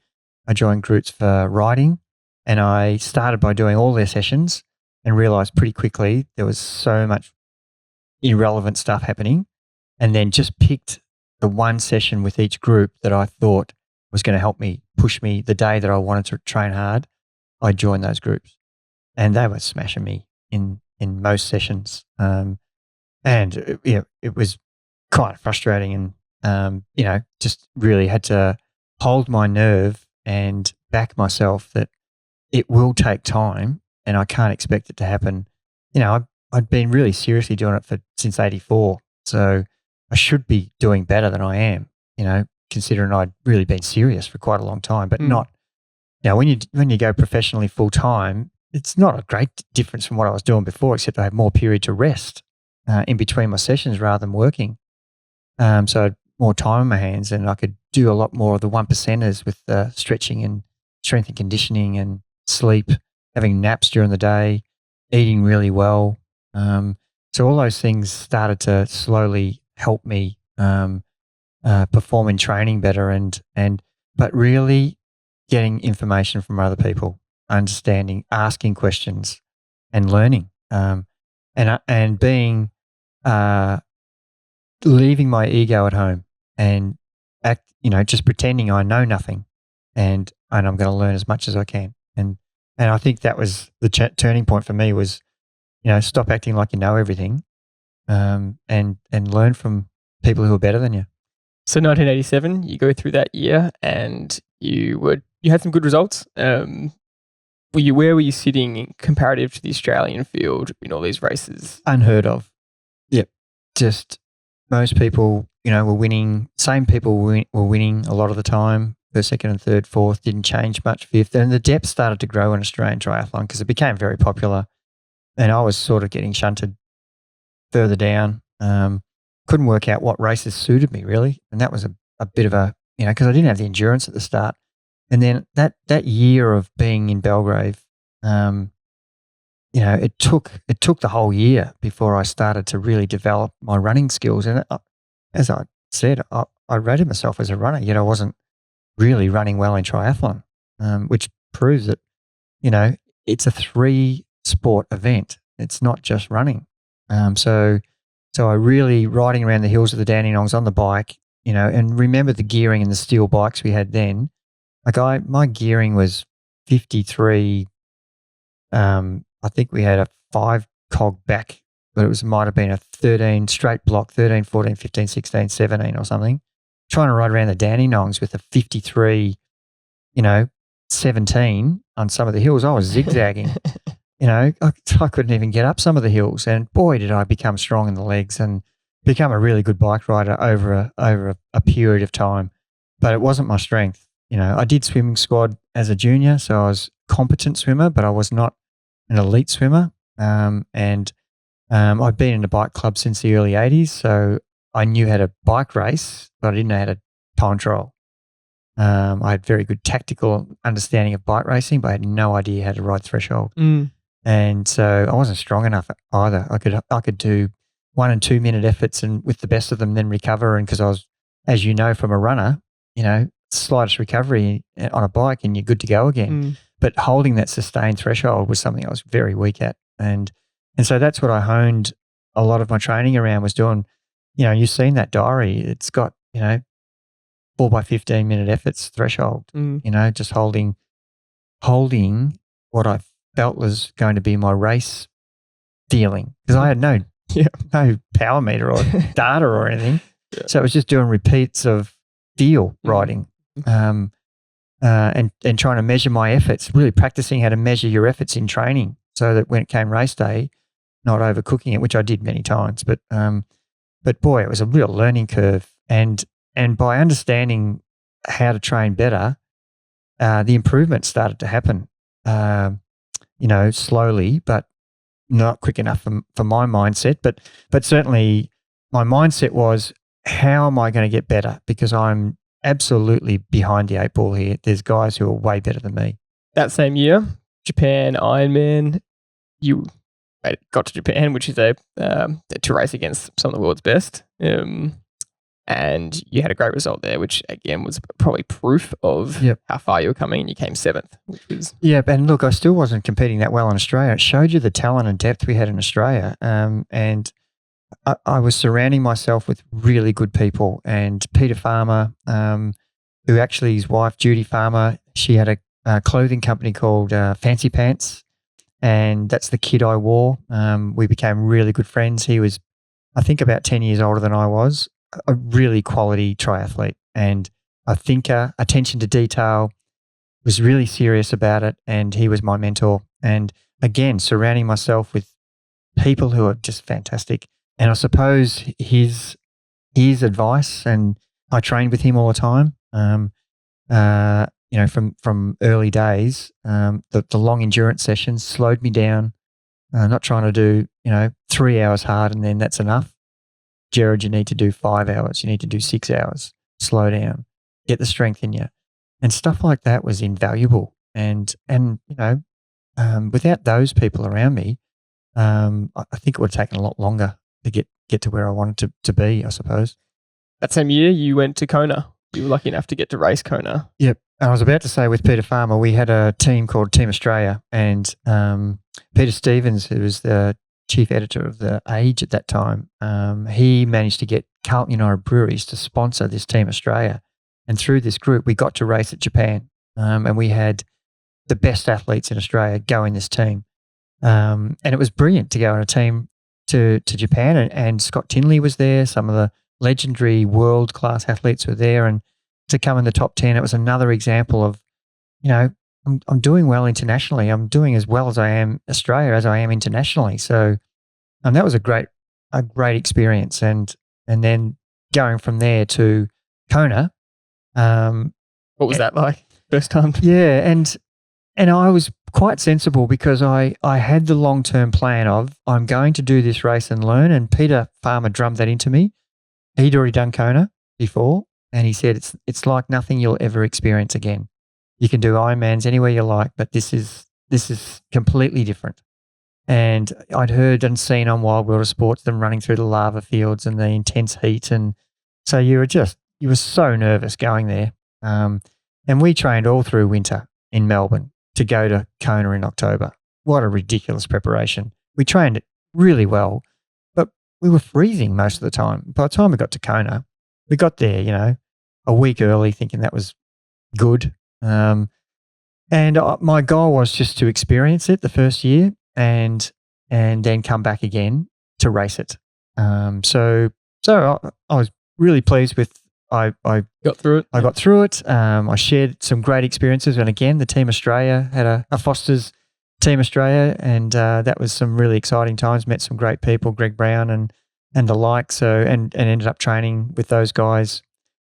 I joined groups for riding. And I started by doing all their sessions and realized pretty quickly there was so much irrelevant stuff happening, and then just picked the one session with each group that I thought was going to help me, push me the day that I wanted to train hard. I joined those groups and they were smashing me in most sessions. And it was kind of frustrating and, just really had to hold my nerve and back myself that it will take time and I can't expect it to happen. I'd been really seriously doing it since 84. So I should be doing better than I am, considering I'd really been serious for quite a long time, but not, when you go professionally full time, it's not a great difference from what I was doing before, except I had more period to rest in between my sessions rather than working. So I had more time on my hands and I could do a lot more of the 1%ers with stretching and strength and conditioning and sleep, having naps during the day, eating really well. So all those things started to slowly help me perform in training better but really getting information from other people, understanding, asking questions and learning, and being leaving my ego at home and just pretending I know nothing and I'm going to learn as much as I can. And I think that was the turning point for me was, stop acting like you know everything, and learn from people who are better than you. So 1987, you go through that year and you had some good results. Where were you sitting comparative to the Australian field in all these races? Unheard of. Yep. Just most people, were winning. Same people were winning a lot of the time. First, second and third, fourth, didn't change much, fifth. And the depth started to grow in Australian triathlon because it became very popular. And I was sort of getting shunted further down. Couldn't work out what races suited me really. And that was a bit of a, because I didn't have the endurance at the start. And then that year of being in Belgrave, it took the whole year before I started to really develop my running skills. And as I said, I rated myself as a runner, yet I wasn't really running well in triathlon, which proves that, it's a 3-sport event. It's not just running. So I really riding around the hills of the Dandenongs on the bike, and remember the gearing and the steel bikes we had then. Like my gearing was 53. I think we had a 5 cog back, but it might have been a 13 straight block, 13, 14, 15, 16, 17 or something. Trying to ride around the Dandenongs with a 53, 17 on some of the hills. I was zigzagging. I couldn't even get up some of the hills, and boy, did I become strong in the legs and become a really good bike rider over a period of time. But it wasn't my strength. I did swimming squad as a junior, so I was a competent swimmer, but I was not an elite swimmer. And I'd been in a bike club since the early 80s, so I knew how to bike race, but I didn't know how to time trial. I had very good tactical understanding of bike racing, but I had no idea how to ride threshold. And so I wasn't strong enough either. I could do 1 and 2 minute efforts and with the best of them then recover. And because I was, as you know, from a runner, slightest recovery on a bike and you're good to go again. But holding that sustained threshold was something I was very weak at. And so that's what I honed a lot of my training around, was doing, you've seen that diary. It's got, 4 by 15 minute efforts threshold, just holding what I felt was going to be my race feeling, because I had no power meter or data or anything. So it was just doing repeats of feel riding, and trying to measure my efforts, really practicing how to measure your efforts in training so that when it came race day, not overcooking it, which I did many times. But boy, it was a real learning curve. And by understanding how to train better, the improvements started to happen, slowly, but not quick enough for my mindset. But certainly my mindset was, how am I going to get better? Because I'm absolutely behind the 8 ball here. There's guys who are way better than me. That same year, Japan Ironman, you got to Japan, which is to race against some of the world's best. And you had a great result there, which again was probably proof of how far you were coming, and you came 7th, which was... Yeah, and look, I still wasn't competing that well in Australia. It showed you the talent and depth we had in Australia. And I was surrounding myself with really good people. And Peter Farmer, who actually, his wife, Judy Farmer, she had a clothing company called Fancy Pants, and that's the kit I wore. We became really good friends. He was, I think, about 10 years older than I was. A really quality triathlete and a thinker, attention to detail, was really serious about it, and he was my mentor. And again, surrounding myself with people who are just fantastic. And I suppose his advice, and I trained with him all the time, from early days, the long endurance sessions slowed me down, not trying to do, 3 hours hard and then that's enough. Gerard, you need to do 5 hours. You need to do 6 hours. Slow down. Get the strength in you. And stuff like that was invaluable. And without those people around me, I think it would have taken a lot longer to get to where I wanted to be, I suppose. That same year, you went to Kona. You were lucky enough to get to race Kona. Yep. And I was about to say, with Peter Farmer, we had a team called Team Australia, and Peter Stevens, who was the chief editor of the Age at that time, he managed to get Carlton United Breweries to sponsor this Team Australia. And through this group, we got to race at Japan, and we had the best athletes in Australia go in this team. And it was brilliant to go on a team to Japan, and Scott Tinley was there. Some of the legendary world-class athletes were there, and to come in the top 10, it was another example of, I'm doing well internationally. I'm doing as well as I am Australia as I am internationally. So that was a great experience. And then going from there to Kona. What was that like first time? Yeah, and I was quite sensible, because I had the long-term plan of, I'm going to do this race and learn. And Peter Farmer drummed that into me. He'd already done Kona before, and he said, it's like nothing you'll ever experience again. You can do Ironmans anywhere you like, but this is completely different. And I'd heard and seen on Wild World of Sports them running through the lava fields and the intense heat, and so you were so nervous going there. And we trained all through winter in Melbourne to go to Kona in October. What a ridiculous preparation! We trained really well, but we were freezing most of the time. By the time we got to Kona, we got there, a week early, thinking that was good. And my goal was just to experience it the first year and then come back again to race it. So I was really pleased with. I got through it. I got through it. I shared some great experiences, and again, the Team Australia had a Foster's Team Australia, and that was some really exciting times. Met some great people, Greg Brown and the like. So and ended up training with those guys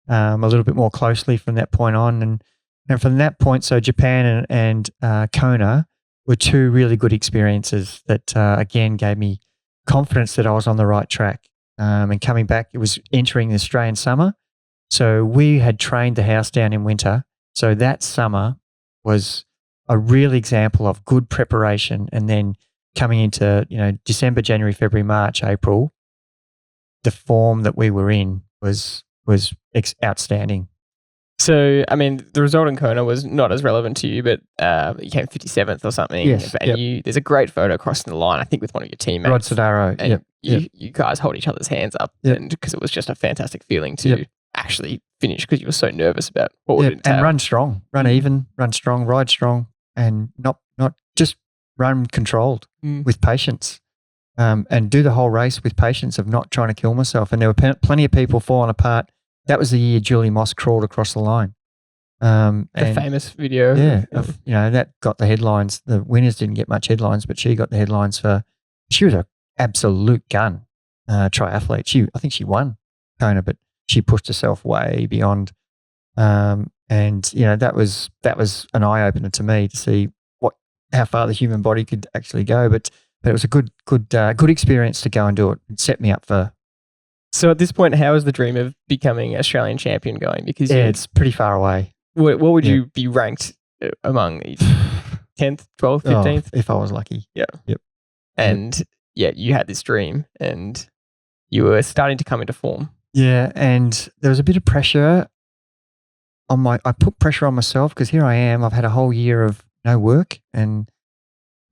a little bit more closely from that point on, and from that point, so Japan and Kona were two really good experiences that again gave me confidence that I was on the right track. And coming back, it was entering the Australian summer. So we had trained the house down in winter. So that summer was a real example of good preparation. And then coming into, December, January, February, March, April, the form that we were in was outstanding. So, I mean, the result in Kona was not as relevant to you, but you came 57th or something. Yes. And there's a great photo crossing the line, I think, with one of your teammates. Rod Sodaro. And you guys hold each other's hands up, and because it was just a fantastic feeling to actually finish, because you were so nervous about what would entail. And run strong, run even, run strong, ride strong, and not just run controlled with patience. And do the whole race with patience of not trying to kill myself. And there were plenty of people falling apart. That was the year Julie Moss crawled across the line. The famous video. That got the headlines. The winners didn't get much headlines, but she got the headlines she was an absolute gun triathlete. I think she won Kona, but she pushed herself way beyond. And that was an eye opener to me to see how far the human body could actually go. But it was a good experience to go and do it. It set me up for. So at this point, how is the dream of becoming Australian champion going? Because it's pretty far away. What would you be ranked among? 10th, 12th, 15th? If I was lucky. Yeah. Yep. And you had this dream and you were starting to come into form. Yeah, and there was a bit of pressure I put pressure on myself because here I am. I've had a whole year of no work, and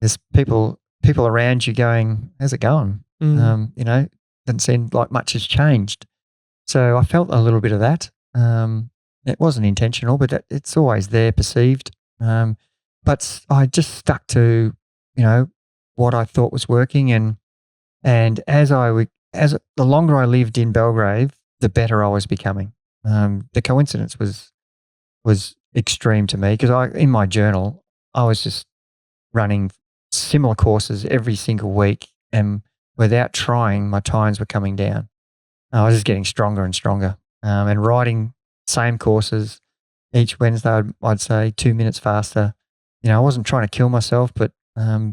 there's people around you going, "How's it going?" Doesn't seem like much has changed. So I felt a little bit of that. It wasn't intentional, but it's always there, perceived. But I just stuck to, what I thought was working, and as the longer I lived in Belgrave, the better I was becoming. The coincidence was extreme to me because in my journal, I was just running similar courses every single week, and without trying, my times were coming down. I was just getting stronger and stronger, and riding same courses each Wednesday. I'd say 2 minutes faster. I wasn't trying to kill myself, but I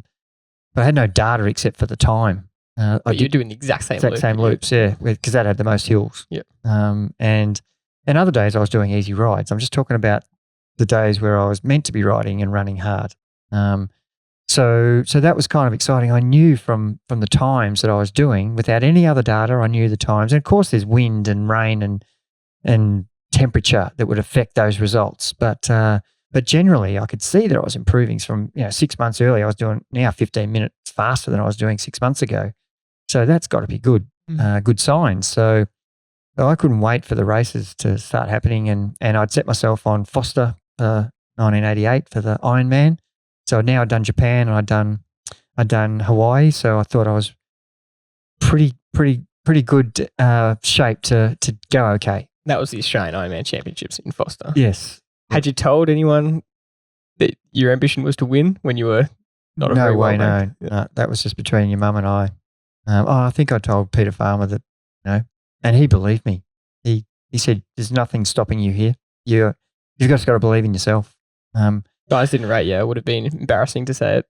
had no data except for the time. You're doing the exact same loops, yeah, because that had the most hills. Yeah. And other days I was doing easy rides. I'm just talking about the days where I was meant to be riding and running hard. So that was kind of exciting. I knew from the times that I was doing, without any other data, I knew the times. And of course, there's wind and rain and temperature that would affect those results. But generally, I could see that I was improving from 6 months earlier. I was doing now 15 minutes faster than I was doing 6 months ago. So that's got to be good signs. So I couldn't wait for the races to start happening, and I'd set myself on Foster 1988 for the Ironman. So now I'd done Japan and I'd done Hawaii. So I thought I was pretty good shape to go okay. That was the Australian Ironman Championships in Foster. Yes. Had you told anyone that your ambition was to win when you were not a very well ranked? No, that was just between your mum and I. I think I told Peter Farmer that, and he believed me. He said, "There's nothing stopping you here. You've just got to believe in yourself." Guys didn't rate you. It would have been embarrassing to say it.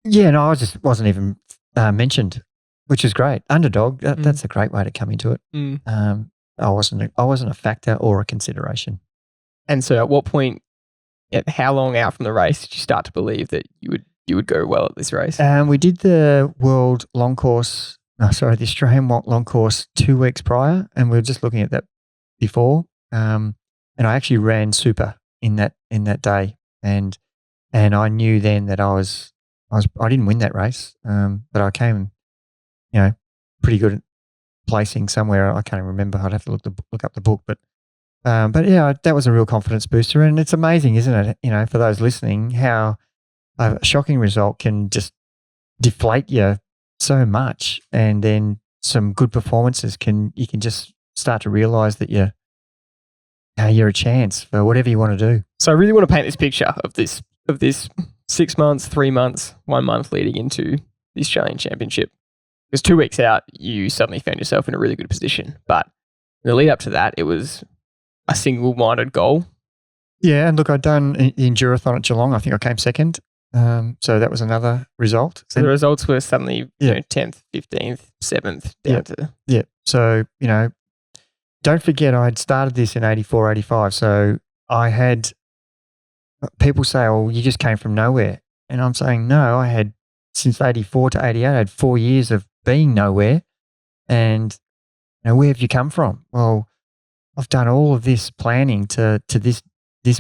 Yeah, no, I just wasn't even mentioned, which is great. Underdog, that's a great way to come into it. I wasn't a factor or a consideration. And so at what point, how long out from the race did you start to believe that you would go well at this race? We did the World Long Course, the Australian Long Course 2 weeks prior, and we were just looking at that before. And I actually ran super in that day, and I knew then that I didn't win that race, but I came, pretty good placing somewhere. I can't even remember. I'd have to look up the book. But yeah, that was a real confidence booster. And it's amazing, isn't it? You know, for those listening, how a shocking result can just deflate you so much, and then some good performances you can just start to realize that you're a chance for whatever you want to do. So I really want to paint this picture of this 6 months, 3 months, 1 month leading into the Australian Championship. Because 2 weeks out, you suddenly found yourself in a really good position. But the lead up to that, it was a single-minded goal. Yeah, and look, I'd done the Endurathon at Geelong. I think I came second. So that was another result. So the results were suddenly 10th, 15th, 7th, down to... Yeah. So, don't forget I had started this in 84, 85. So I had people say, oh, you just came from nowhere. And I'm saying, no, I had since 84 to 88, I had 4 years of being nowhere. And where have you come from? Well, I've done all of this planning to this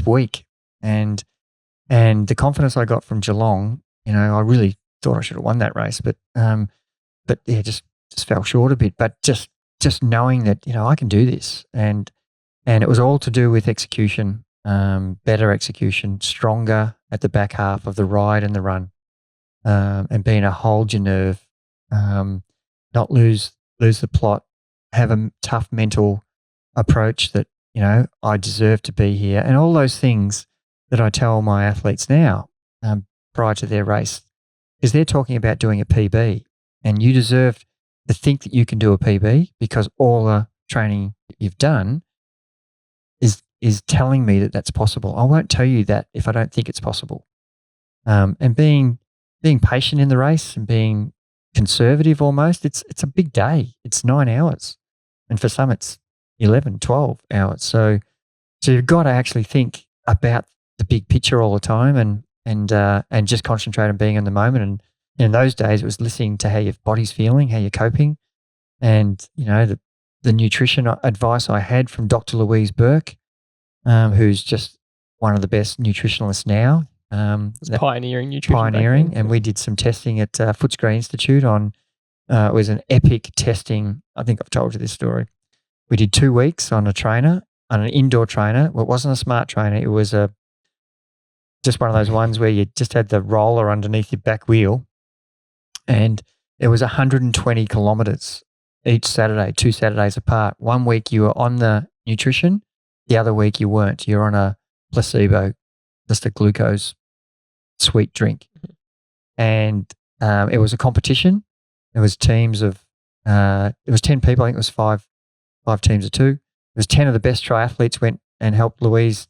week. And the confidence I got from Geelong, I really thought I should have won that race, but yeah, just fell short a bit. But just knowing that, I can do this. And it was all to do with execution, better execution, stronger at the back half of the ride and the run, and being a hold your nerve, not lose the plot, have a tough mental approach that, I deserve to be here, and all those things that I tell my athletes now prior to their race, is they're talking about doing a PB, and you deserve to think that you can do a PB because all the training you've done is telling me that that's possible. I won't tell you that if I don't think it's possible. And being patient in the race and being conservative almost, it's a big day. It's 9 hours. And for some it's 11, 12 hours. So you've got to actually think about the big picture all the time and just concentrate on being in the moment. And in those days, it was listening to how your body's feeling, how you're coping. And, the nutrition advice I had from Dr. Louise Burke, who's just one of the best nutritionalists now. Pioneering nutrition. Pioneering. And we did some testing at Footscray Institute on, it was an epic testing. I think I've told you this story. We did 2 weeks on an indoor trainer. Well, it wasn't a smart trainer. It was just one of those ones where you just had the roller underneath your back wheel. And it was 120 kilometers each Saturday, 2 Saturdays apart. 1 week you were on the nutrition, the other week you weren't. You're on a placebo, just a glucose sweet drink. And it was a competition. It was teams of, it was 10 people. I think it was five teams of 2. It was 10 of the best triathletes went and helped Louise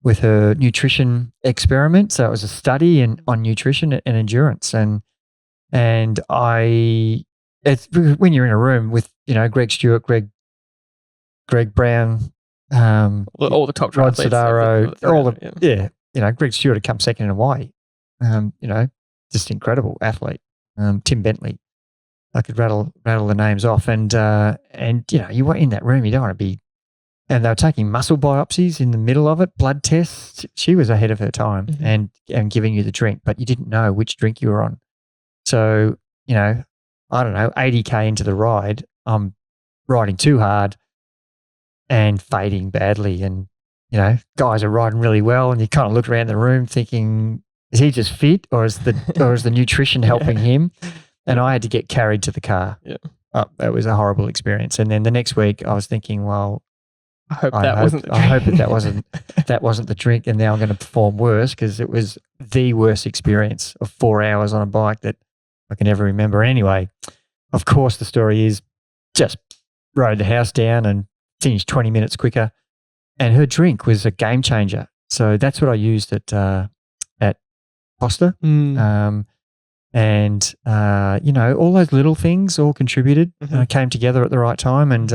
with her nutrition experiment. So it was a study on nutrition and endurance. And it's when you're in a room with, Greg Stewart, Greg Brown, all the top Rod triathletes. Sodaro, Greg Stewart had come second in Hawaii. Just incredible athlete. Tim Bentley. I could rattle the names off, and you were in that room. You don't want to be, and they were taking muscle biopsies in the middle of it, blood tests. She was ahead of her time, and giving you the drink, but you didn't know which drink you were on. So I don't know, 80K into the ride, I'm riding too hard and fading badly, and guys are riding really well, and you kind of look around the room thinking, is he just fit, or is the nutrition helping him? And I had to get carried to the car. Yeah. That was a horrible experience. And then the next week I was thinking, well, I hope that wasn't the drink, and now I'm going to perform worse, because it was the worst experience of 4 hours on a bike that I can ever remember. Anyway, of course the story is just rode the house down and finished 20 minutes quicker. And her drink was a game changer. So that's what I used at Costa. And all those little things all contributed, came together at the right time. And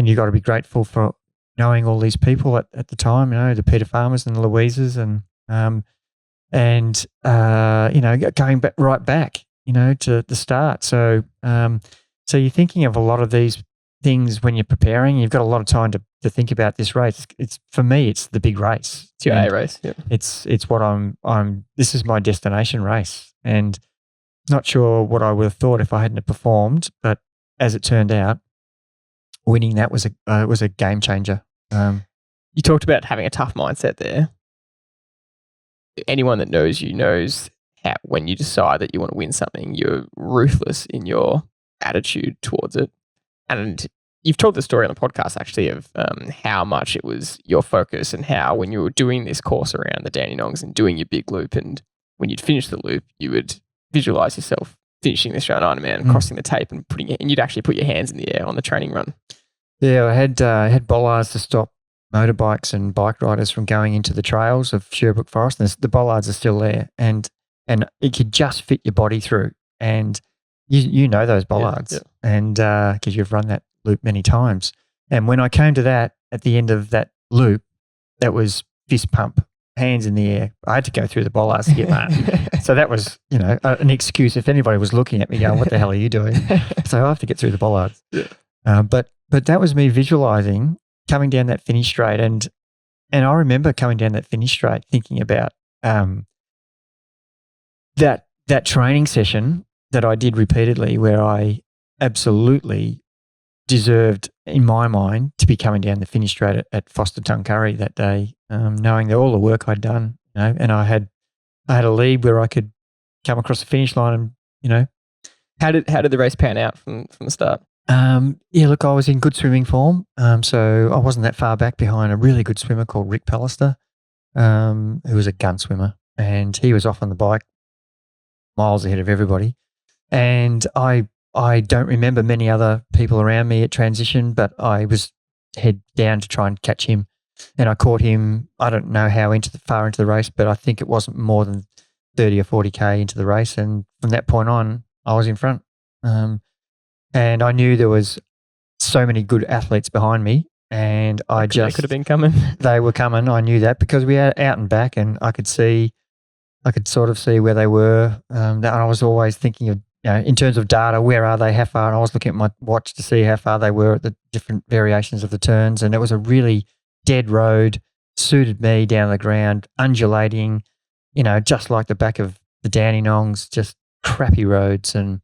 you got to be grateful for knowing all these people at the time, the Peter Farmers and the Louises, and going right back, to the start. So you're thinking of a lot of these things when you're preparing. You've got a lot of time to think about this race. It's for me, it's the big race. It's your A race. Yeah. It's what this is my destination race, and not sure what I would have thought if I hadn't performed, but as it turned out, winning that was a game changer. You talked about having a tough mindset there. Anyone that knows you knows how when you decide that you want to win something, you're ruthless in your attitude towards it. And you've told the story on the podcast actually of how much it was your focus and how when you were doing this course around the Dandenongs and doing your big loop, and when you'd finish the loop, you would visualize yourself finishing the Australian Ironman, crossing the tape and and you'd actually put your hands in the air on the training run. Yeah, I had bollards to stop motorbikes and bike riders from going into the trails of Sherbrooke Forest. And the bollards are still there, and it could just fit your body through. And you know those bollards, and because you've run that loop many times. And when I came to that at the end of that loop, that was fist pump, hands in the air. I had to go through the bollards to get that. So that was, an excuse if anybody was looking at me going, "What the hell are you doing?" So I have to get through the bollards. Yeah. But that was me visualizing coming down that finish straight, and I remember coming down that finish straight thinking about that training session that I did repeatedly, where I absolutely deserved, in my mind, to be coming down the finish straight at Foster Tuncurry that day, knowing that all the work I'd done, and I had a lead where I could come across the finish line, and How did the race pan out from the start? Look, I was in good swimming form, so I wasn't that far back behind a really good swimmer called Rick Pallister, who was a gun swimmer, and he was off on the bike miles ahead of everybody. And I don't remember many other people around me at transition, but I was head down to try and catch him, and I caught him. I don't know how far into the race, but I think it wasn't more than 30 or 40K into the race, and from that point on, I was in front. And I knew there was so many good athletes behind me, and they could have been coming. They were coming. I knew that because we were out and back, and I could sort of see where they were. And I was always thinking of, in terms of data, where are they, how far? And I was looking at my watch to see how far they were at the different variations of the turns. And it was a really dead road, suited me down the ground, undulating, just like the back of the Dandenongs, just crappy roads. And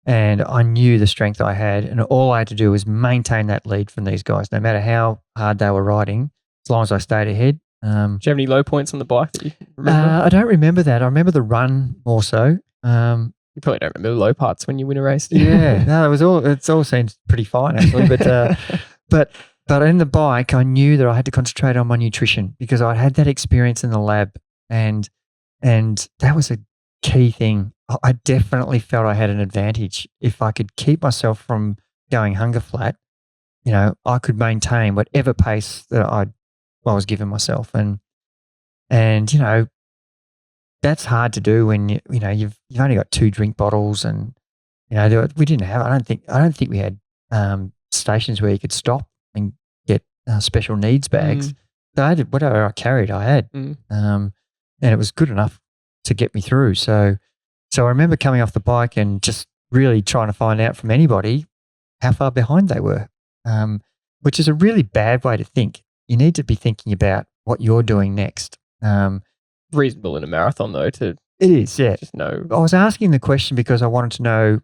I knew the strength I had, and all I had to do was maintain that lead from these guys, no matter how hard they were riding, as long as I stayed ahead. Do you have any low points on the bike that you remember? I don't remember that. I remember the run more so. You probably don't remember the low parts when you win a race. Yeah, no, it all seems pretty fine actually. But in the bike, I knew that I had to concentrate on my nutrition because I had that experience in the lab, and that was a key thing. I definitely felt I had an advantage. If I could keep myself from going hunger flat, I could maintain whatever pace that I was giving myself. And that's hard to do when you've only got 2 drink bottles, and we didn't have. I don't think we had stations where you could stop and get special needs bags. So I did whatever I carried. I had, and it was good enough to get me through. So I remember coming off the bike and just really trying to find out from anybody how far behind they were, which is a really bad way to think. You need to be thinking about what you're doing next. Reasonable in a marathon, though, it is, yeah. Just know. I was asking the question because I wanted to know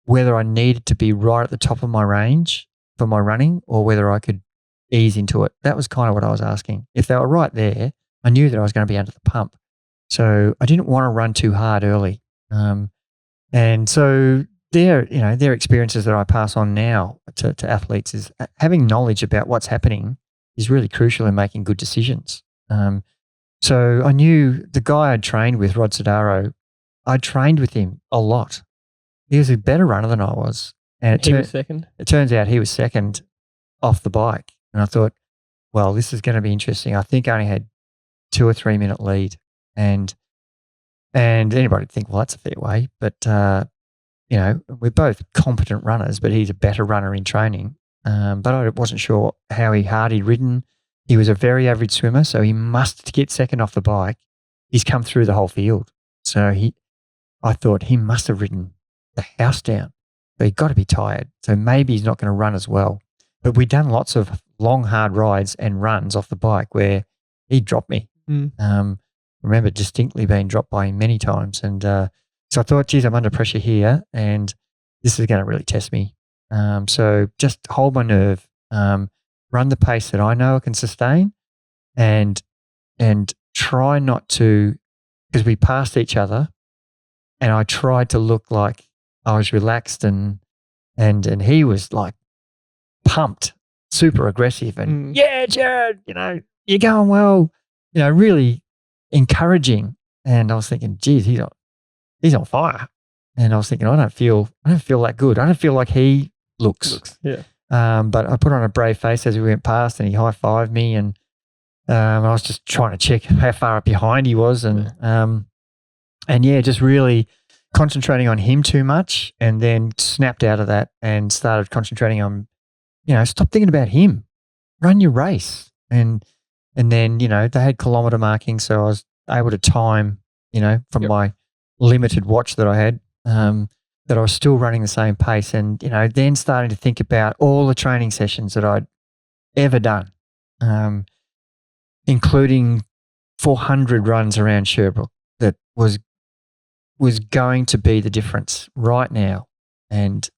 whether I needed to be right at the top of my range for my running or whether I could ease into it. That was kind of what I was asking. If they were right there, I knew that I was going to be under the pump. So I didn't want to run too hard early. And so their experiences that I pass on now to athletes is having knowledge about what's happening is really crucial in making good decisions. So I knew the guy I'd trained with, Rod Sodaro, I trained with him a lot. He was a better runner than I was. And he was second? It turns out he was second off the bike. And I thought, well, this is going to be interesting. I think I only had 2 or 3 minute lead. And anybody would think, well, that's a fair way. But, we're both competent runners, but he's a better runner in training. But I wasn't sure how hard he'd ridden. He was a very average swimmer, so he must get second off the bike. He's come through the whole field. So I thought he must have ridden the house down. So he got to be tired. So maybe he's not going to run as well. But we'd done lots of long, hard rides and runs off the bike where he dropped me. Remember distinctly being dropped by him many times. And so I thought, geez, I'm under pressure here and this is going to really test me. So just hold my nerve, run the pace that I know I can sustain, and try not to, because we passed each other, and I tried to look like I was relaxed, and he was like pumped, super aggressive, and yeah, Gerard, you're going well, really encouraging. And I was thinking, geez, he's on fire. And I was thinking, I don't feel that good. I don't feel like he looks. Yeah. But I put on a brave face as we went past, and he high-fived me, and I was just trying to check how far up behind he was, and just really concentrating on him too much, and then snapped out of that and started concentrating on, stop thinking about him, run your race. And then, they had kilometre marking, so I was able to time, from my limited watch that I had, that I was still running the same pace, and, then starting to think about all the training sessions that I'd ever done, including 400 runs around Sherbrooke, that was going to be the difference right now. And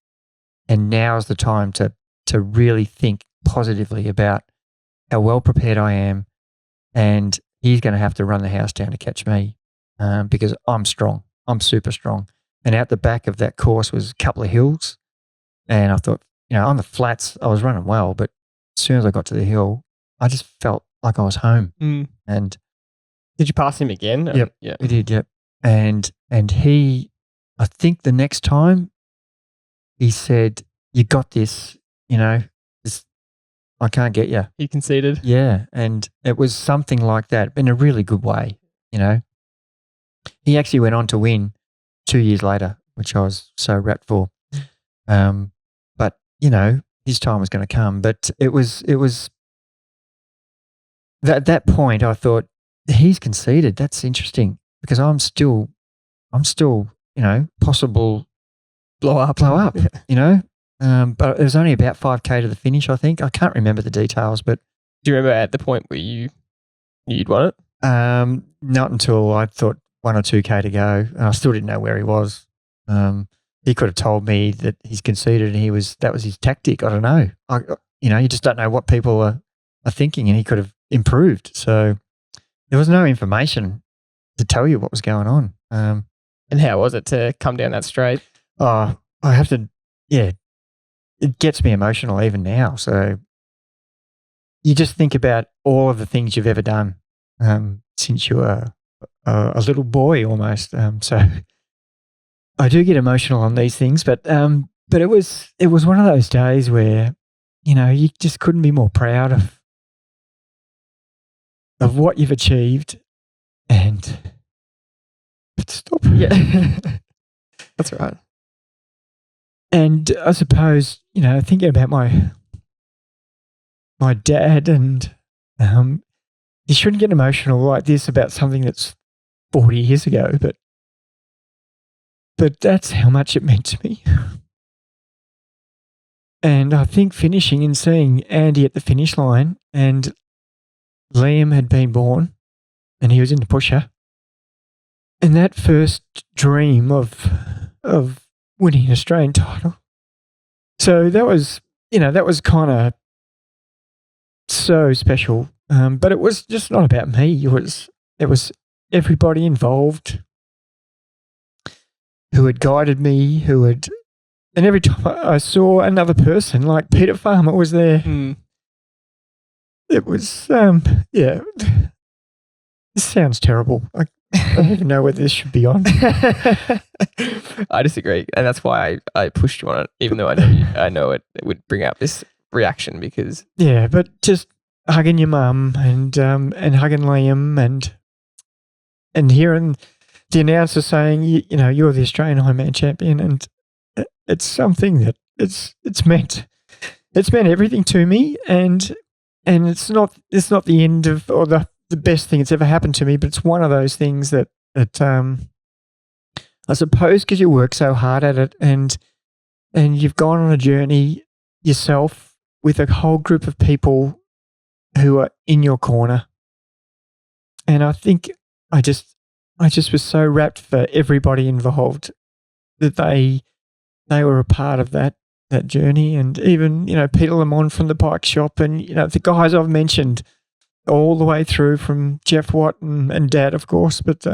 now is the time to really think positively about how well prepared I am, and he's going to have to run the house down to catch me, because I'm strong. I'm super strong. And out the back of that course was a couple of hills, and I thought, on the flats I was running well, but as soon as I got to the hill, I just felt like I was home. And did you pass him again? Yep, yeah, we did. Yep. And he, I think the next time, he said, "You got this. I can't get you." He conceded. Yeah, and it was something like that in a really good way. He actually went on to win 2 years later, which I was so rapt for. But his time was going to come. But it was at that point I thought, he's conceded. That's interesting, because I'm still possible blow up. But it was only about 5K to the finish, I think. I can't remember the details, but do you remember at the point where you'd won it? Not until I thought 1 or 2K to go, and I still didn't know where he was. He could have told me that he's conceded, and that was his tactic. I don't know. You just don't know what people are thinking, and he could have improved. So there was no information to tell you what was going on. And how was it to come down that straight? Oh, I have to, it gets me emotional even now. So you just think about all of the things you've ever done since you were a little boy almost. So I do get emotional on these things, but it was one of those days where, you just couldn't be more proud of what you've achieved. And stop. Yeah. That's right. And I suppose, thinking about my dad, and you shouldn't get emotional like this about something that's 40 years ago, but that's how much it meant to me. And I think finishing and seeing Andy at the finish line, and Liam had been born, and he was in the pusher, and that first dream of winning an Australian title. So that was kind of so special. But it was just not about me. It was everybody involved who had guided me, and every time I saw another person, like Peter Farmer was there. It was, this sounds terrible. I don't even know whether this should be on. I disagree, and that's why I pushed you on it, even though I know it would bring out this reaction, because but just hugging your mum and hugging Liam and hearing the announcer saying, you're the Australian Ironman champion, and it's something that it's meant everything to me, and it's not the end of, or the best thing that's ever happened to me, but it's one of those things that I suppose because you work so hard at it, and you've gone on a journey yourself with a whole group of people who are in your corner. And I think I just was so rapt for everybody involved that they were a part of that that journey, and even, Peter Lamont from the bike shop, and, the guys I've mentioned all the way through, from Jeff Watt and Dad, of course. But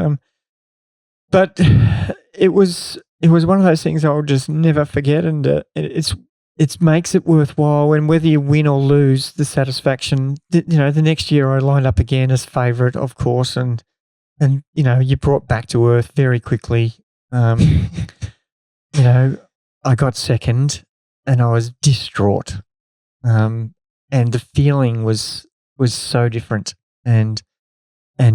it was one of those things I'll just never forget, and it makes it worthwhile. And whether you win or lose, the satisfaction, the next year I lined up again as favourite, of course, and you brought back to earth very quickly. I got second and I was distraught. And the feeling was so different. And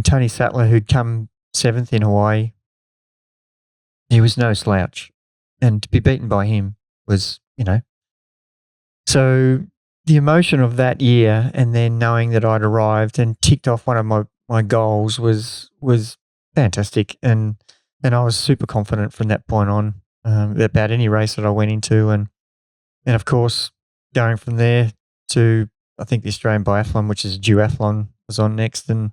Tony Sattler, who'd come 7th in Hawaii, he was no slouch. And to be beaten by him was, So the emotion of that year, and then knowing that I'd arrived and ticked off one of my goals was fantastic. And I was super confident from that point on about any race that I went into. And of course, going from there to, I think, the Australian Biathlon, which is a duathlon, was on next. And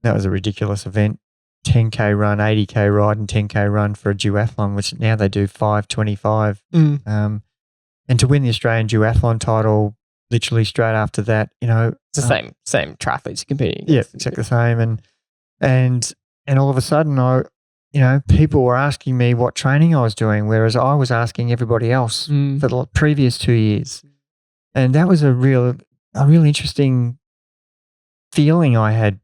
that was a ridiculous event. 10K run, 80K ride, and 10K run for a duathlon, which now they do 5:25. And to win the Australian duathlon title literally straight after that, It's the same triathletes competing. Yeah, exactly the same. And all of a sudden, people were asking me what training I was doing, whereas I was asking everybody else for the previous 2 years. And that was a real interesting feeling I had.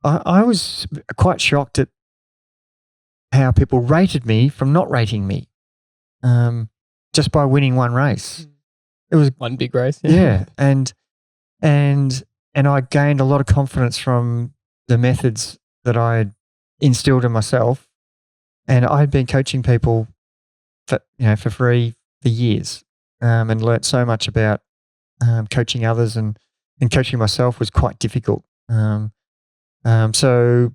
I was quite shocked at how people rated me from not rating me, just by winning one race. It was one big race. Yeah. And I gained a lot of confidence from the methods that I had instilled in myself. And I had been coaching people for free for years, and learnt so much about coaching others, and coaching myself was quite difficult. So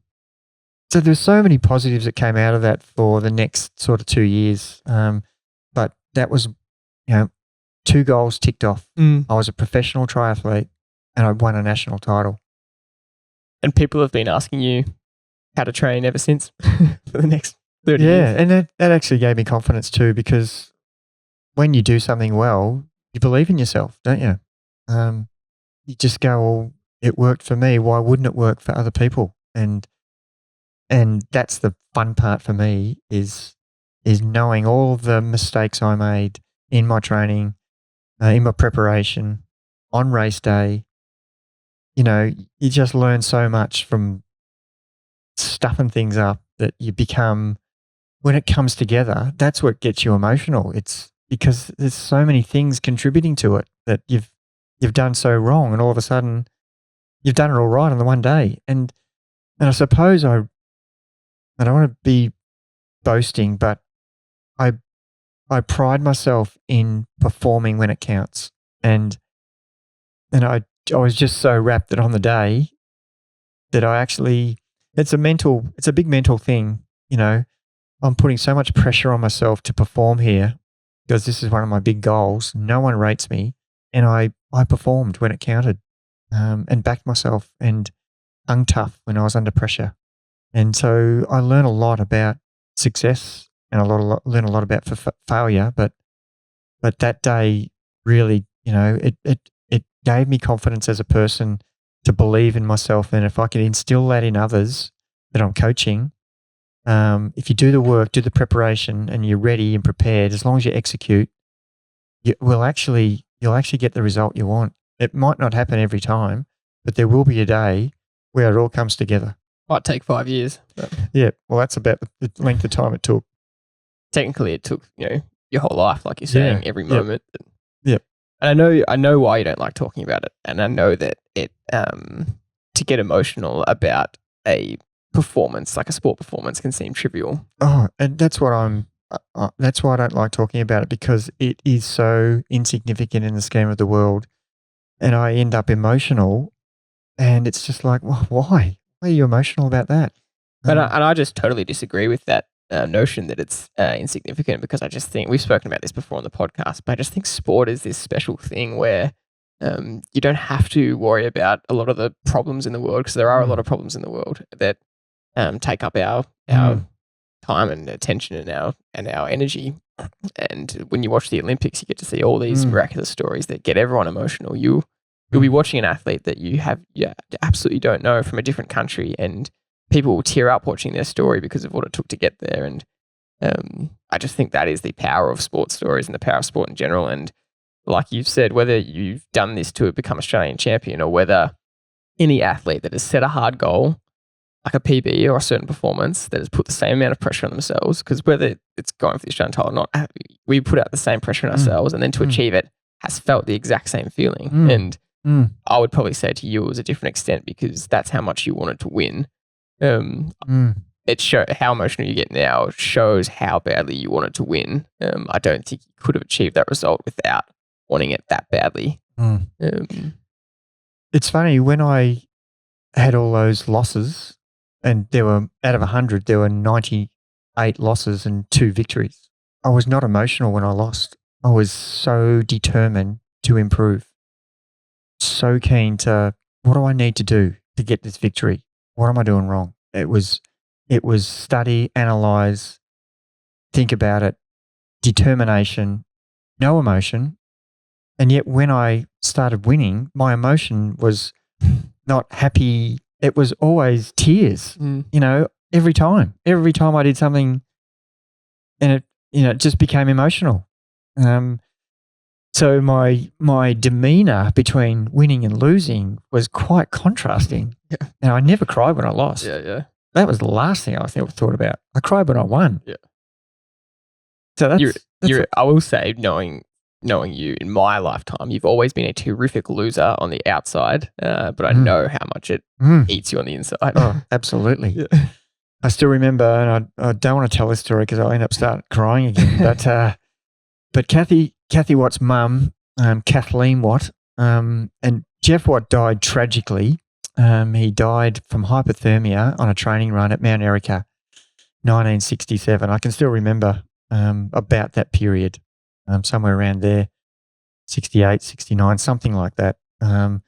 there's so many positives that came out of that for the next sort of 2 years. But that was, 2 goals ticked off. I was a professional triathlete and I won a national title. And people have been asking you how to train ever since for the next 30 years. Yeah, and that actually gave me confidence too, because when you do something well, you believe in yourself, don't you? You just go, well, it worked for me. Why wouldn't it work for other people? And that's the fun part for me is knowing all of the mistakes I made in my training, in my preparation, on race day. You just learn so much from stuffing things up that you become, when it comes together, that's what gets you emotional. It's because there's so many things contributing to it that you've done so wrong, and all of a sudden you've done it all right on the one day. And I suppose I don't want to be boasting, but I pride myself in performing when it counts. And I was just so wrapped that on the day that I actually, it's a big mental thing. I'm putting so much pressure on myself to perform here because this is one of my big goals. No one rates me. And I performed when it counted, and backed myself and hung tough when I was under pressure. And so I learned a lot about success, and learn a lot about failure. But that day really, it gave me confidence as a person to believe in myself. And if I can instill that in others that I'm coaching, if you do the work, do the preparation, and you're ready and prepared, as long as you execute, you'll actually get the result you want. It might not happen every time, but there will be a day where it all comes together. Might take 5 years. But yeah, well, that's about the length of time it took. Technically, it took your whole life, like you're saying, every moment. Yep. And I know why you don't like talking about it, and I know that it to get emotional about a performance, like a sport performance, can seem trivial. Oh, and that's what that's why I don't like talking about it, because it is so insignificant in the scheme of the world, and I end up emotional, and it's just like, well, why? Why are you emotional about that? And I just totally disagree with that notion that it's insignificant, because I just think, we've spoken about this before on the podcast, but I just think sport is this special thing where you don't have to worry about a lot of the problems in the world, because there are a lot of problems in the world that take up our time and attention and our energy. And when you watch the Olympics, you get to see all these miraculous stories that get everyone emotional. You'll be watching an athlete that you absolutely don't know from a different country, and people will tear up watching their story because of what it took to get there. And I just think that is the power of sports stories and the power of sport in general. And like you've said, whether you've done this to become Australian champion or whether any athlete that has set a hard goal, like a PB or a certain performance, that has put the same amount of pressure on themselves, because whether it's going for the Australian title or not, we put out the same pressure on ourselves, and then to achieve it has felt the exact same feeling. And I would probably say to you it was a different extent because that's how much you wanted to win. It how emotional you get now shows how badly you wanted to win. I don't think you could have achieved that result without wanting it that badly. It's funny, when I had all those losses, and there were, out of 100, there were 98 losses and 2 victories. I was not emotional when I lost. I was so determined to improve. So keen to, what do I need to do to get this victory? What am I doing wrong? It was study, analyze, think about it, determination, no emotion. And yet when I started winning, my emotion was not happy. It was always tears, every time I did something, and it just became emotional. So my demeanor between winning and losing was quite contrasting. Yeah. And I never cried when I lost. Yeah. That was the last thing I thought about. I cried when I won. Yeah. So I will say, knowing you in my lifetime, you've always been a terrific loser on the outside, but I know how much it eats you on the inside. Oh, absolutely. Yeah. I still remember, and I don't want to tell this story because I'll end up starting crying again. But Kathy Watt's mum, Kathleen Watt, and Jeff Watt died tragically. He died from hypothermia on a training run at Mount Erica, 1967. I can still remember about that period. Somewhere around there, 68, 69, something like that. And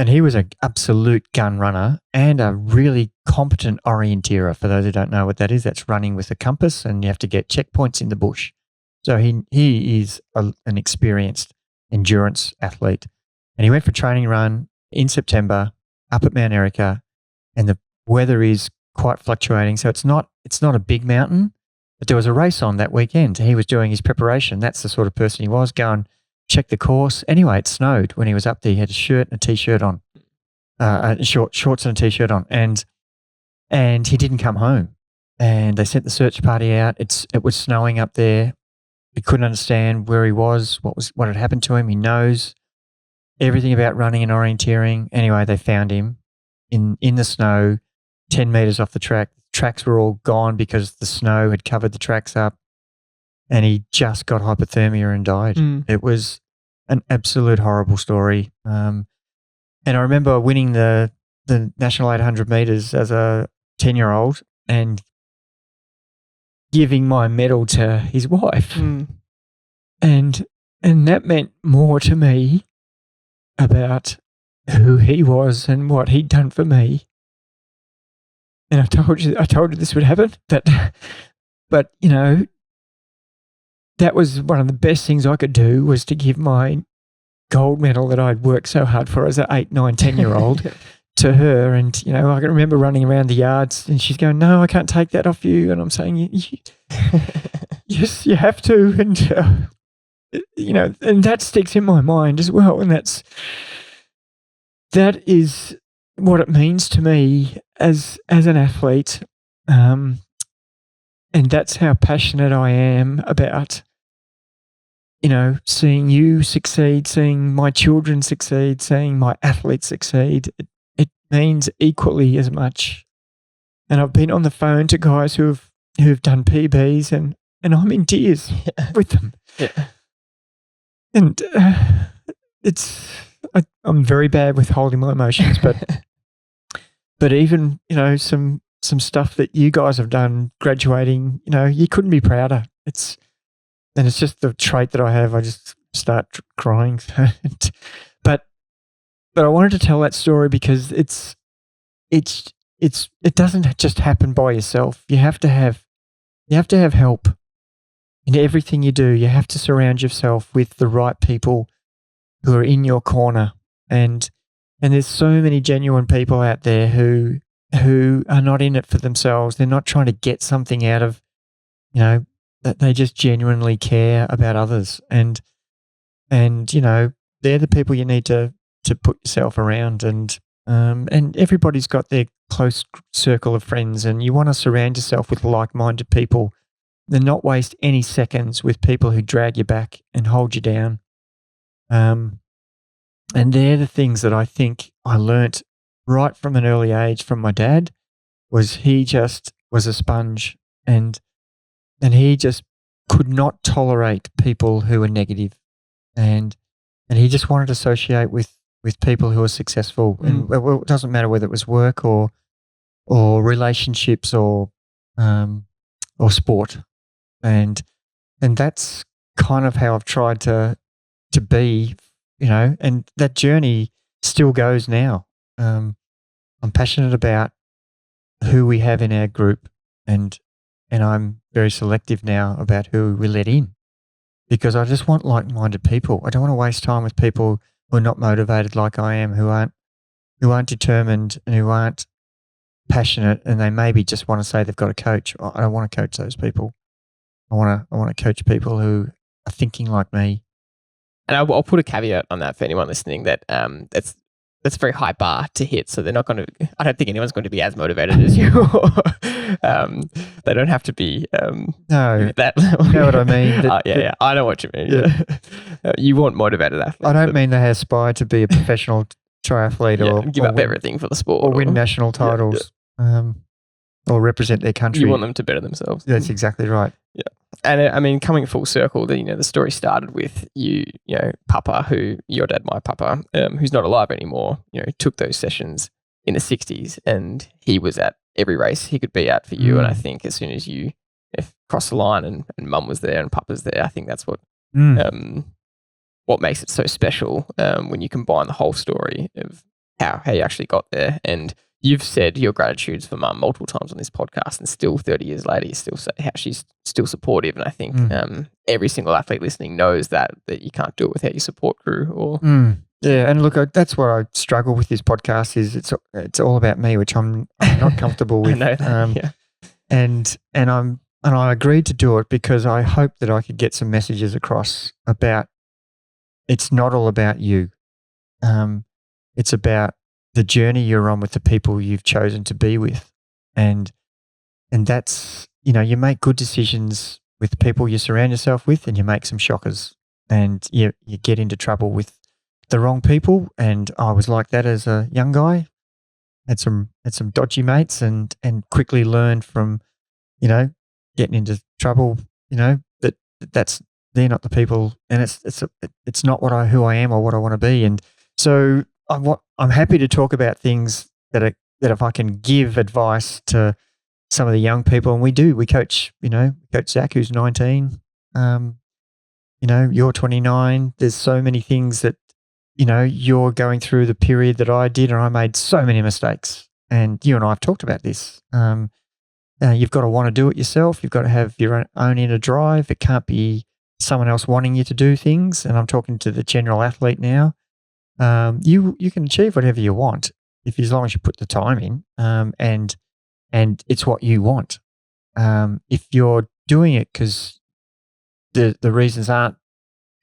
he was an absolute gun runner and a really competent orienteer. For those who don't know what that is, that's running with a compass, and you have to get checkpoints in the bush. So he is an experienced endurance athlete. And he went for a training run in September up at Mount Erica, and the weather is quite fluctuating. So it's not a big mountain. But there was a race on that weekend. He was doing his preparation. That's the sort of person he was. Go and check the course. Anyway, it snowed when he was up there. He had a shirt and a T-shirt on, shorts and a T-shirt on, and he didn't come home. And they sent the search party out. It was snowing up there. He couldn't understand where he was, what had happened to him. He knows everything about running and orienteering. Anyway, they found him in the snow, 10 meters off the track. Tracks were all gone because the snow had covered the tracks up, and he just got hypothermia and died. It was an absolute horrible story. And I remember winning the National 800 meters as a 10-year-old and giving my medal to his wife. And that meant more to me about who he was and what he'd done for me. And I told you this would happen, but that was one of the best things I could do, was to give my gold medal that I'd worked so hard for as an 8, 9, 10-year-old to her. And, I can remember running around the yards and she's going, "No, I can't take that off you." And I'm saying, "Yes, you have to." And, and that sticks in my mind as well. And that is what it means to me as an athlete. And that's how passionate I am about, seeing you succeed, seeing my children succeed, seeing my athletes succeed. It means equally as much. And I've been on the phone to guys who've done PBs, and I'm in tears with them. Yeah. And I'm very bad with holding my emotions, but even, some stuff that you guys have done graduating, you couldn't be prouder. It's just the trait that I have. I just start crying. But I wanted to tell that story because it doesn't just happen by yourself. You have to have You have to have help in everything you do. You have to surround yourself with the right people who are in your corner. And there's so many genuine people out there who are not in it for themselves. They're not trying to get something out of, that they just genuinely care about others. And they're the people you need to put yourself around. And everybody's got their close circle of friends, and you want to surround yourself with like-minded people and not waste any seconds with people who drag you back and hold you down. And they're the things that I think I learnt right from an early age from my dad. Was he just was a sponge, and he just could not tolerate people who were negative, and he just wanted to associate with people who are successful. And it doesn't matter whether it was work or relationships or sport, and that's kind of how I've tried to be, and that journey still goes now. I'm passionate about who we have in our group, and I'm very selective now about who we let in, because I just want like-minded people. I don't want to waste time with people who are not motivated like I am, who aren't determined and who aren't passionate, and they maybe just want to say they've got a coach. I don't want to coach those people. I want to coach people who are thinking like me. And I'll put a caveat on that for anyone listening that that's a very high bar to hit. So they're not going to. I don't think anyone's going to be as motivated as you. They don't have to be. No, that. You know what I mean? Yeah, I know what you mean. Yeah. You want motivated athletes. I don't mean they aspire to be a professional triathlete or give up everything for the sport or win national titles, or represent their country. You want them to better themselves. That's exactly right. Yeah. And I mean, coming full circle, the story started with Papa, who your dad, my Papa, who's not alive anymore, took those sessions in the 60s, and he was at every race he could be at for you. And I think as soon as you crossed the line and Mum was there and Papa's there, I think that's what makes it so special when you combine the whole story of how you actually got there. And you've said your gratitudes for Mum multiple times on this podcast, and still 30 years later, you still say how she's still supportive. And I think every single athlete listening knows that you can't do it without your support crew. Or Yeah, and look, that's what I struggle with this podcast is it's all about me, which I'm not comfortable with. I know that, And I agreed to do it because I hoped that I could get some messages across about it's not all about you. It's about the journey you're on with the people you've chosen to be with. And that's, you make good decisions with the people you surround yourself with, and you make some shockers, and you get into trouble with the wrong people. And I was like that as a young guy, had some dodgy mates, and quickly learned from, getting into trouble, that's they're not the people, and it's not who I am or what I want to be. And so I'm happy to talk about things that if I can give advice to some of the young people, and we coach, Coach Zach, who's 19, you're 29. There's so many things that, you're going through the period that I did, and I made so many mistakes. And you and I have talked about this. You've got to want to do it yourself. You've got to have your own inner drive. It can't be someone else wanting you to do things. And I'm talking to the general athlete now. You can achieve whatever you want as long as you put the time in, and it's what you want. If you're doing it because the reasons aren't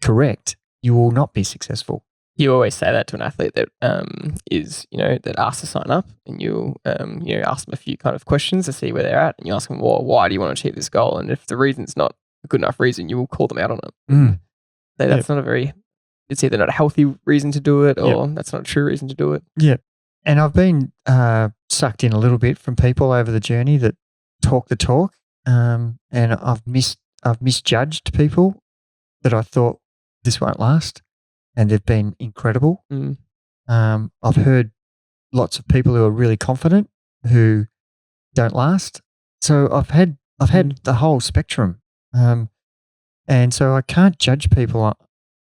correct, you will not be successful. You always say that to an athlete that that asks to sign up, and you'll ask them a few kind of questions to see where they're at, and you ask them, well, why do you want to achieve this goal? And if the reason's not a good enough reason, you will call them out on it. That's not a very. It's either not a healthy reason to do it, or that's not a true reason to do it. Yeah. And I've been sucked in a little bit from people over the journey that talk the talk, and I've misjudged people that I thought this won't last, and they've been incredible. I've heard lots of people who are really confident who don't last. So I've had the whole spectrum, and so I can't judge people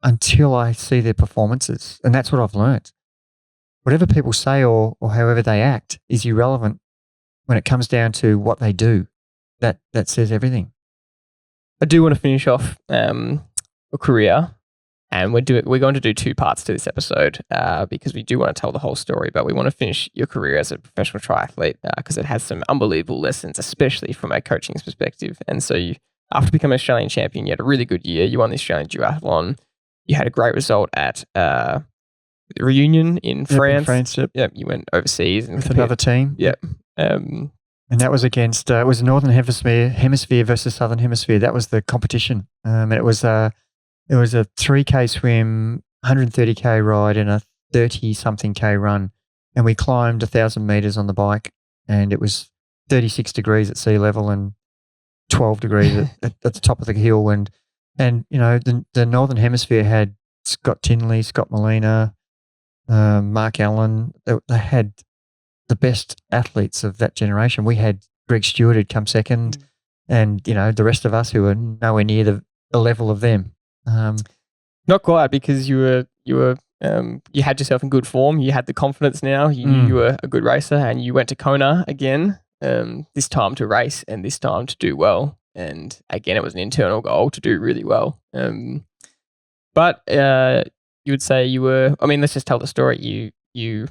until I see their performances. And that's what I've learned. Whatever people say or however they act is irrelevant when it comes down to what they do. that says everything. I do want to finish off your career, and we're going to do 2 parts to this episode because we do want to tell the whole story, but we want to finish your career as a professional triathlete because it has some unbelievable lessons, especially from a coaching perspective. And so after becoming Australian champion, you had a really good year. You won the Australian Duathlon. You had a great result at Reunion in France. In France, Yep, you went overseas and with another team. Yep. And that was against it was Northern Hemisphere versus Southern Hemisphere. That was the competition, and it was a 3K swim, 130K ride, and a 30-something K run. And we climbed 1,000 meters on the bike, and it was 36 degrees at sea level and 12 degrees at the top of the hill. And you know, the Northern Hemisphere had Scott Tinley, Scott Molina, Mark Allen. They had the best athletes of that generation. We had Greg Stewart who'd come second, and you know, the rest of us who were nowhere near the level of them. Not quite, because you had yourself in good form. You had the confidence now. You knew you were a good racer, and you went to Kona again, this time to race and this time to do well. And again, it was an internal goal to do really well. But you would say you were, I mean, let's just tell the story. You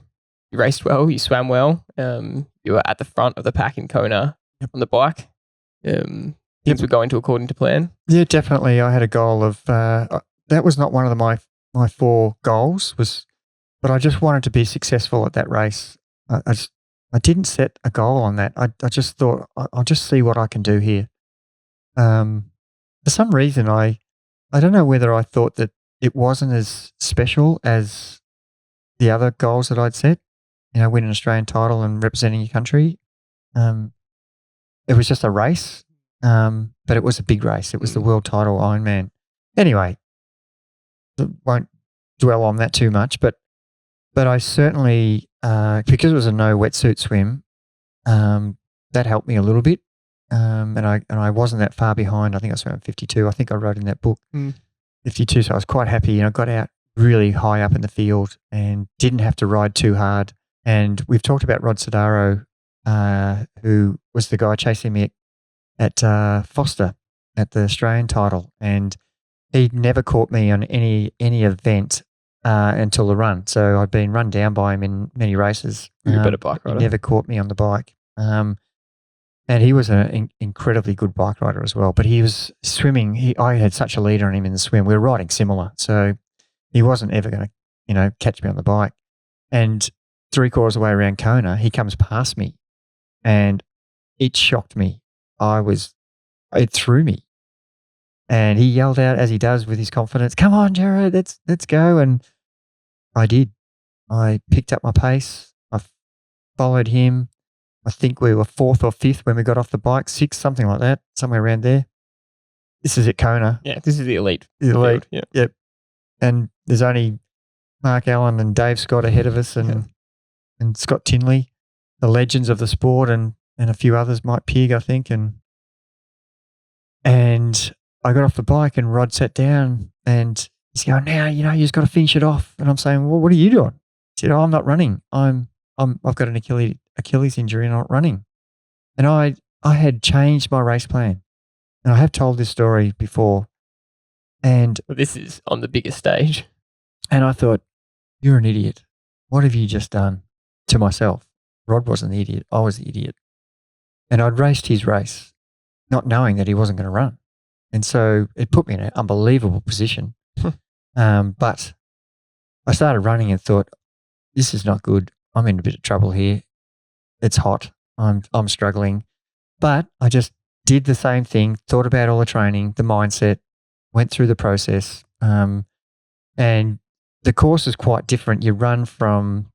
raced well, you swam well, you were at the front of the pack in Kona on the bike. Things were going according to plan. Yeah, definitely. I had a goal of that was not one of my 4 goals, but I just wanted to be successful at that race. I didn't set a goal on that. I just thought I'll just see what I can do here. For some reason, I don't know whether I thought that it wasn't as special as the other goals that I'd set. You know, win an Australian title and representing your country. It was just a race. But it was a big race. It was the world title Ironman. Anyway, won't dwell on that too much, but I certainly, because it was a no wetsuit swim, that helped me a little bit. And I wasn't that far behind. I think I swam 52. I think I wrote in that book 52. So I was quite happy, and I got out really high up in the field and didn't have to ride too hard. And we've talked about Rod Sodaro, who was the guy chasing me at Foster at the Australian title, and he'd never caught me on any event until the run. So I'd been run down by him in many races. You're a better bike rider. He never caught me on the bike. And he was an incredibly good bike rider as well. But he was swimming. I had such a lead on him in the swim. We were riding similar, so he wasn't ever going to, you know, catch me on the bike. And 3/4 of the way around Kona, he comes past me, and it shocked me. It threw me. And he yelled out, as he does with his confidence, "Come on, Gerard, let's go." And I did. I picked up my pace. I followed him. I think we were 4th or 5th when we got off the bike, 6th, something like that, somewhere around there. This is at Kona. Yeah, this is the elite. The elite. Yeah. Yep. And there's only Mark Allen and Dave Scott ahead of us, and Scott Tinley, the legends of the sport, and a few others, Mike Pigg, I think. And I got off the bike, and Rod sat down, and he's going, "Now, you know, you just got to finish it off." And I'm saying, "Well, what are you doing?" He said, "Oh, I'm not running. I've got an Achilles injury and I'm not running." And I had changed my race plan. And I have told this story before. And this is on the biggest stage. And I thought, "You're an idiot. What have you just done?" To myself. Rod wasn't the idiot. I was the idiot. And I'd raced his race, not knowing that he wasn't going to run. And so it put me in an unbelievable position. But I started running and thought, this is not good. I'm in a bit of trouble here. It's hot. I'm struggling. But I just did the same thing, thought about all the training, the mindset, went through the process. And the course is quite different. You run from,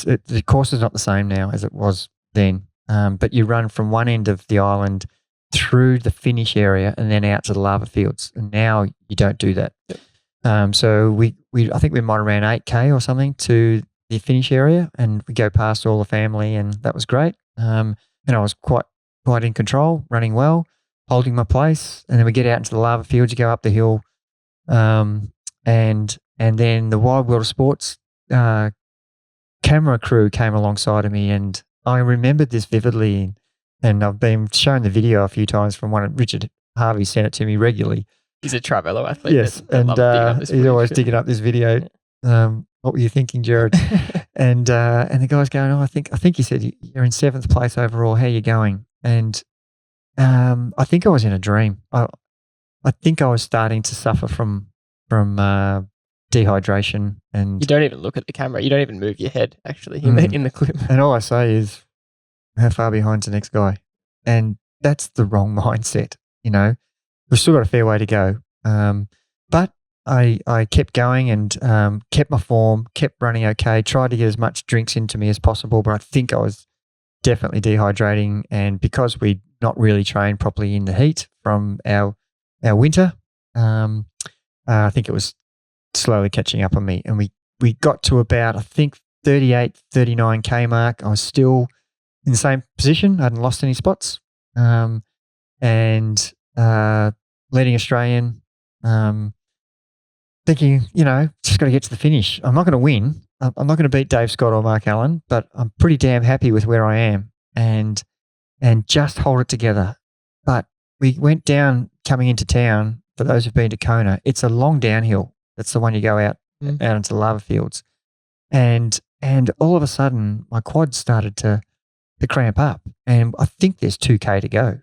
the course is not the same now as it was then, but you run from one end of the island through the finish area and then out to the lava fields. And now you don't do that. Yep. So I think we might have ran 8K or something to the finish area, and we go past all the family, and that was great. And I was quite in control, running well, holding my place. And then we get out into the lava fields, you go up the hill, and then the Wild World of Sports camera crew came alongside of me, and I remembered this vividly. And I've been shown the video a few times from Richard Harvey sent it to me regularly. He's a Tri-Velo athlete. Yes, and he's always digging up this video. What were you thinking, Gerard? and the guy's going, I think you said you're in 7th place overall. How are you going? And I think I was in a dream. I think I was starting to suffer from dehydration. And you don't even look at the camera. You don't even move your head, actually, in the clip. And all I say is, how far behind's the next guy? And that's the wrong mindset, We've still got a fair way to go. But I kept going and kept my form, kept running okay, tried to get as much drinks into me as possible, but I think I was definitely dehydrating. And because we'd not really trained properly in the heat from our winter, I think it was slowly catching up on me. And we got to about, I think, 38, 39K mark. I was still in the same position. I hadn't lost any spots. Leading Australian, thinking, just got to get to the finish. I'm not going to win. I'm not going to beat Dave Scott or Mark Allen, but I'm pretty damn happy with where I am and just hold it together. But we went down coming into town. For those who've been to Kona, it's a long downhill. That's the one you go out into the lava fields. And all of a sudden, my quad started to cramp up. And I think there's 2K to go.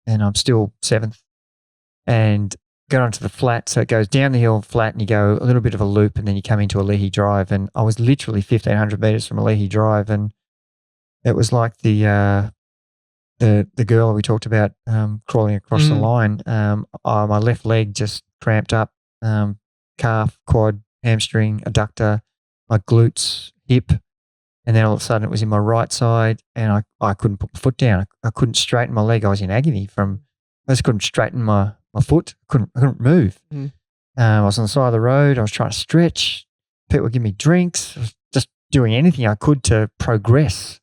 And I'm still 7th. And got onto the flat. So it goes down the hill flat and you go a little bit of a loop and then you come into a Leahy Drive. And I was literally 1,500 meters from a Leahy Drive. And it was like the girl we talked about crawling across the line. My left leg just cramped up, calf, quad, hamstring, adductor, my glutes, hip. And then all of a sudden it was in my right side and I couldn't put my foot down. I couldn't straighten my leg. I was in agony I just couldn't straighten my foot. I couldn't move. I was on the side of the road. I was trying to stretch. People would give me drinks. I was just doing anything I could to progress.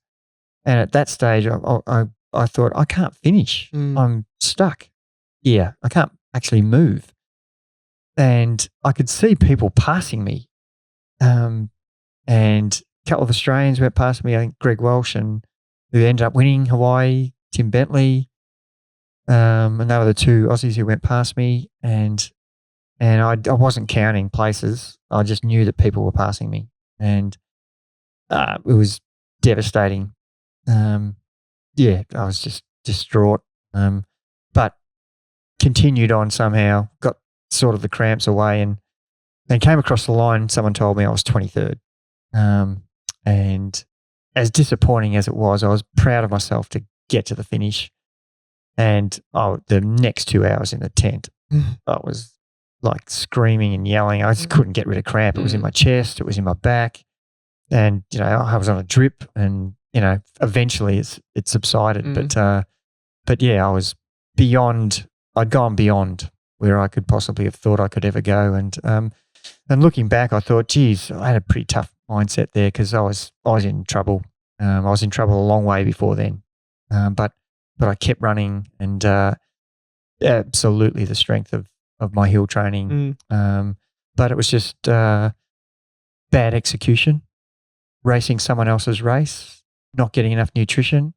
And at that stage, I thought, I can't finish. I'm stuck. Yeah, I can't actually move. And I could see people passing me. And a couple of Australians went past me, I think Greg Welsh, and who ended up winning Hawaii, Tim Bentley. And they were the 2 Aussies who went past me. And I wasn't counting places. I just knew that people were passing me. And it was devastating. I was just distraught, but continued on somehow, got sort of the cramps away and came across the line. Someone told me I was 23rd. And as disappointing as it was, I was proud of myself to get to the finish. And the next 2 hours in the tent, I was like screaming and yelling. I just couldn't get rid of cramp. It was in my chest. It was in my back. And, I was on a drip and, eventually it subsided. But yeah, I was I'd gone beyond where I could possibly have thought I could ever go. And looking back, I thought, geez, I had a pretty tough mindset there because I was in trouble. I was in trouble a long way before then. But I kept running and absolutely the strength of my hill training. But it was just bad execution, racing someone else's race, not getting enough nutrition,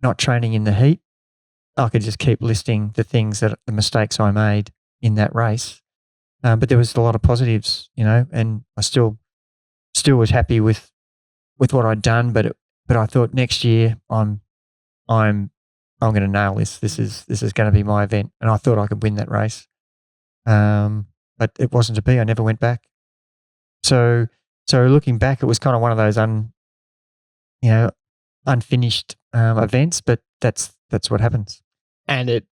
not training in the heat. I could just keep listing the mistakes I made in that race. But there was a lot of positives, and I still was happy with what I'd done. But I thought next year I'm going to nail this. This is going to be my event, and I thought I could win that race. But it wasn't to be. I never went back. So looking back, it was kind of one of those unfinished events. But that's what happens. And it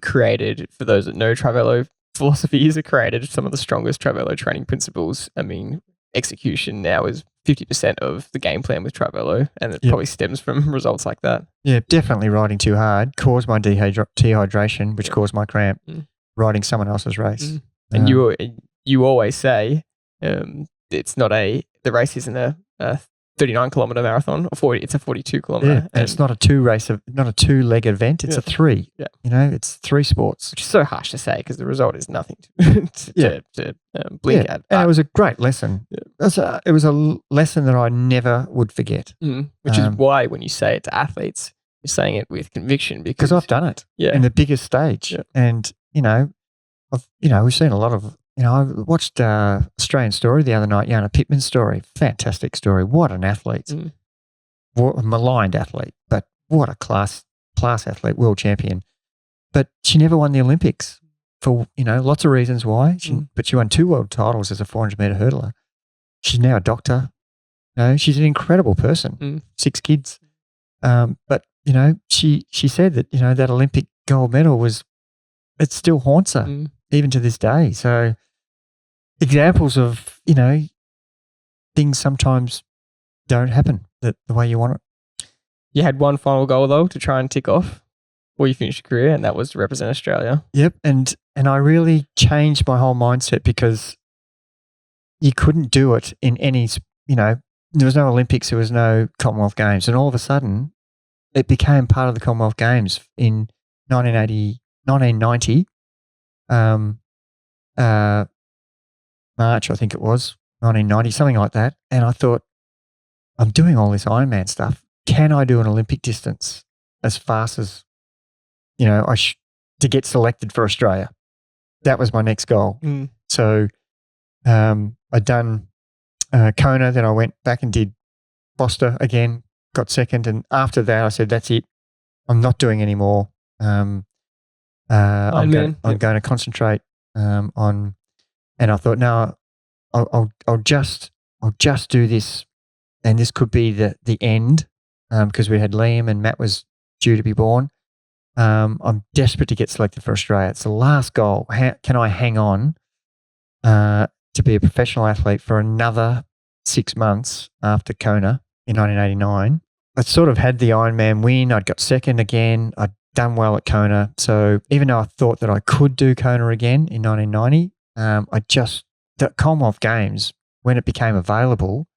created, for those that know Tri-Velo philosophies, it created some of the strongest Tri-Velo training principles. I mean, execution now is 50% of the game plan with Tri-Velo, and it probably stems from results like that. Yeah, definitely riding too hard caused my dehydration, which caused my cramp. Riding someone else's race. And you always say it's not the race isn't a 39-kilometer marathon, or 40. It's a 42-kilometer. Yeah, and it's not a not a 2-leg event. It's a 3. Yeah, it's 3 sports. Which is so harsh to say because the result is nothing to blink at. And it was a great lesson. Yeah. It was a lesson that I never would forget. Which is why when you say it to athletes, You're saying it with conviction because I've done it in the biggest stage. Yeah. And, we've seen a lot of, I watched Australian Story the other night, Jana Pittman's story. Fantastic story. What an athlete. What a maligned athlete, but what a class athlete, world champion. But she never won the Olympics for, lots of reasons why. But she won 2 world titles as a 400-meter hurdler. She's now a doctor. She's an incredible person. 6 kids. But, she said that, that Olympic gold medal it still haunts her even to this day. So examples of, things sometimes don't happen the way you want it. You had one final goal though to try and tick off before you finished your career, and that was to represent Australia. Yep. And I really changed my whole mindset because you couldn't do it in any, there was no Olympics, there was no Commonwealth Games. And all of a sudden it became part of the Commonwealth Games in 1990, March, I think it was, 1990, something like that. And I thought, I'm doing all this Ironman stuff. Can I do an Olympic distance as fast as, to get selected for Australia? That was my next goal. So I'd done Kona, then I went back and did Foster again, got second. And after that, I said, that's it. I'm not doing any more. I'm going to concentrate on, and I thought, no, I'll just do this, and this could be the end, because we had Liam and Matt was due to be born. I'm desperate to get selected for Australia. It's the last goal. Can I hang on to be a professional athlete for another 6 months after Kona in 1989? I sort of had the Ironman win. I'd got second again. I'd done well at Kona. So even though I thought that I could do Kona again in 1990, the Commonwealth Games, when it became available,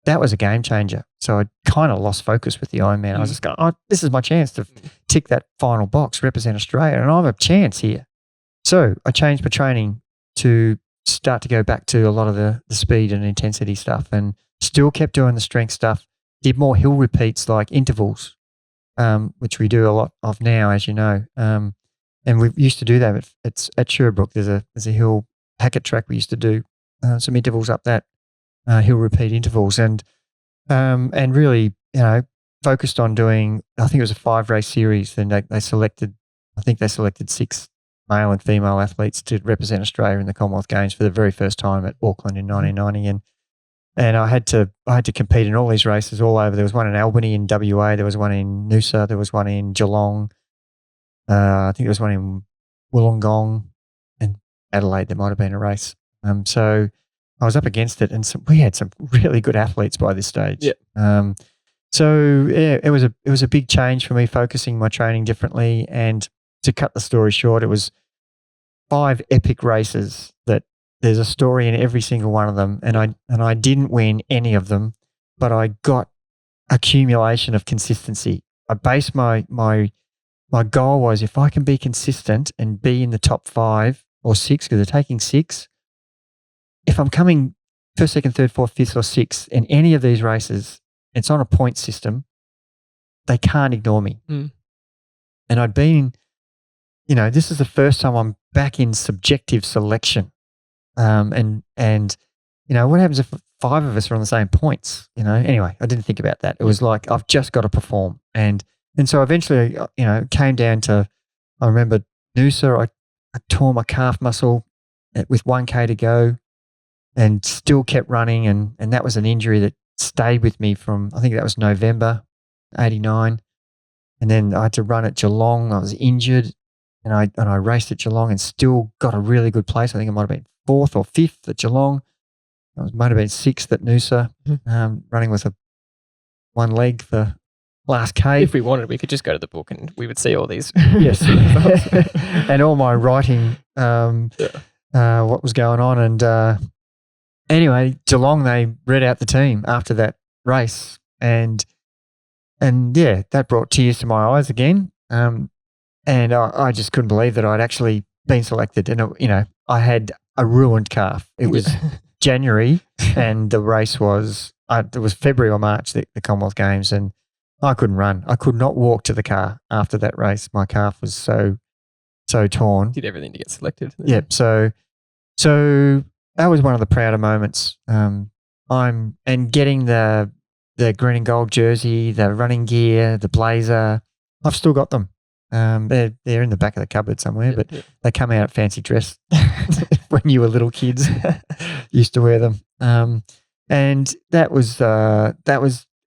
that was a game changer. So I kind of lost focus with the Ironman. I was just going, this is my chance to tick that final box, represent Australia, and I have a chance here. So I changed my training to start to go back to a lot of the speed and intensity stuff, and still kept doing the strength stuff, did more hill repeats like intervals, which we do a lot of now, as you know. And we used to do that at Sherbrooke. There's a hill packet track. We used to do some intervals up that, hill repeat intervals, and really, focused on doing, I think it was a 5-race series, and they selected 6 male and female athletes to represent Australia in the Commonwealth Games for the very first time at Auckland in 1990. And I had to compete in all these races all over. There was one in Albany in WA, there was one in Noosa, there was one in Geelong, I think there was one in Wollongong, and Adelaide there might have been a race. So I was up against it, and we had some really good athletes by this stage. Yeah. So yeah, it was a big change for me, focusing my training differently. And to cut the story short, it was 5 epic races that there's a story in every single one of them, and I didn't win any of them, but I got accumulation of consistency. I based my goal was, if I can be consistent and be in the top 5 or 6, because they're taking 6. If I'm coming first, second, third, fourth, fifth, or sixth in any of these races, it's on a point system, they can't ignore me. And I'd been, this is the first time I'm back in subjective selection. And what happens if 5 of us are on the same points? Anyway, I didn't think about that. It was like, I've just got to perform. And so eventually, it came down to, I remember Noosa, I tore my calf muscle with 1K to go, and still kept running. And that was an injury that stayed with me from, I think that was November 89. And then I had to run at Geelong. I was injured, and I raced at Geelong and still got a really good place. I think it might have been 4th or 5th at Geelong. I might have been 6th at Noosa, running with one leg for last K. If we wanted, we could just go to the book and we would see all these. Yes. And all my writing, what was going on. And anyway, Geelong, they read out the team after that race. And yeah, that brought tears to my eyes again. And I just couldn't believe that I'd actually been selected. And, I had a ruined calf. It was January, and the race was, it was February or March, the Commonwealth Games. And I couldn't run. I could not walk to the car after that race. My calf was so torn. Did everything to get selected. Yep. So that was one of the prouder moments. And getting the green and gold jersey, the running gear, the blazer. I've still got them. They're in the back of the cupboard somewhere, but they come out fancy dress when you were little kids. Used to wear them. And that was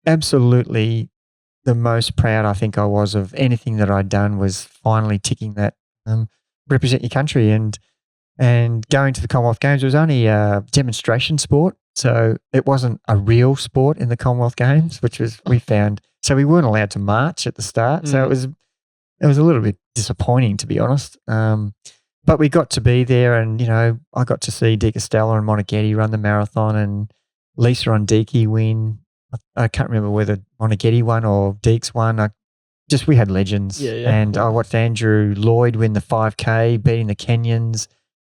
absolutely the most proud I think I was of anything that I'd done, was finally ticking that represent your country and going to the Commonwealth Games. It was only a demonstration sport, so it wasn't a real sport in the Commonwealth Games, which was we found. So we weren't allowed to march at the start, so it was a little bit disappointing, to be honest. But we got to be there, and I got to see Di Castello and Moneghetti run the marathon, and Lisa Ondiki win. I can't remember whether Moneghetti won or Deeks won. We had legends. And I watched Andrew Lloyd win the 5K, beating the Kenyans.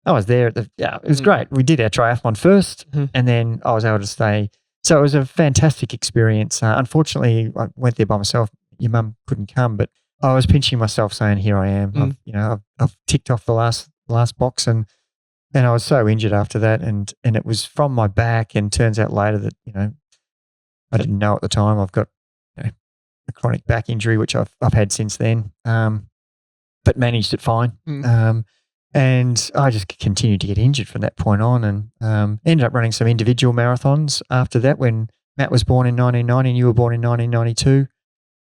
I was there. It was great. We did our triathlon first, and then I was able to stay. So it was a fantastic experience. Unfortunately, I went there by myself. Your mum couldn't come, but I was pinching myself saying, here I am. I've ticked off the last box, and I was so injured after that. And it was from my back, and turns out later that, I didn't know at the time. I've got a chronic back injury, which I've had since then, but managed it fine. And I just continued to get injured from that point on, and ended up running some individual marathons after that. When Matt was born in 1990 and you were born in 1992,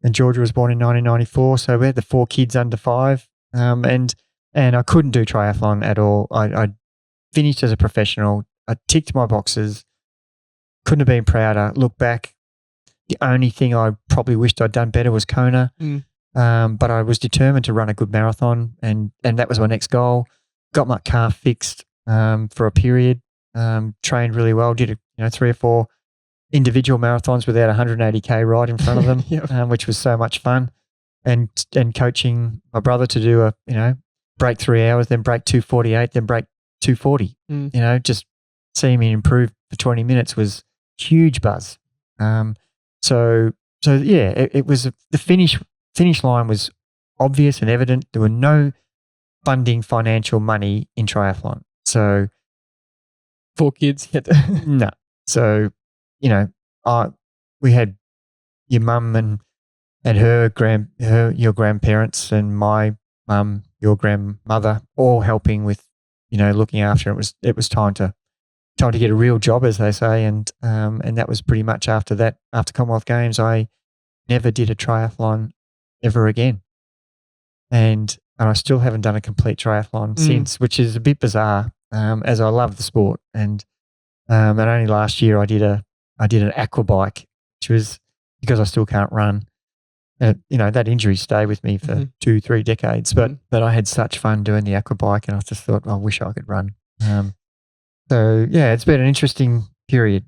and Georgia was born in 1994. So we had the 4 kids under 5, and I couldn't do triathlon at all. I finished as a professional. I ticked my boxes. Couldn't have been prouder. Look back, the only thing I probably wished I'd done better was Kona. But I was determined to run a good marathon, and that was my next goal. Got my calf fixed for a period, trained really well, did 3 or 4 individual marathons without a 180K ride in front of them, which was so much fun. And coaching my brother to do break 3 hours, then break 2:48, then break 2:40. Just seeing me improve for 20 minutes was huge buzz. It was the finish line was obvious and evident. There were no funding financial money in triathlon. So 4 kids. No. So, we had your mum and your grandparents, and my mum, your grandmother, all helping with, looking after it. It was time to get a real job, as they say. And that was pretty much after that. After Commonwealth Games, I never did a triathlon ever again. And I still haven't done a complete triathlon since, which is a bit bizarre, as I love the sport. And only last year I did an aqua bike, which was because I still can't run. That injury stayed with me for 2-3 decades, but I had such fun doing the aqua bike, and I just thought, I wish I could run. It's been an interesting period.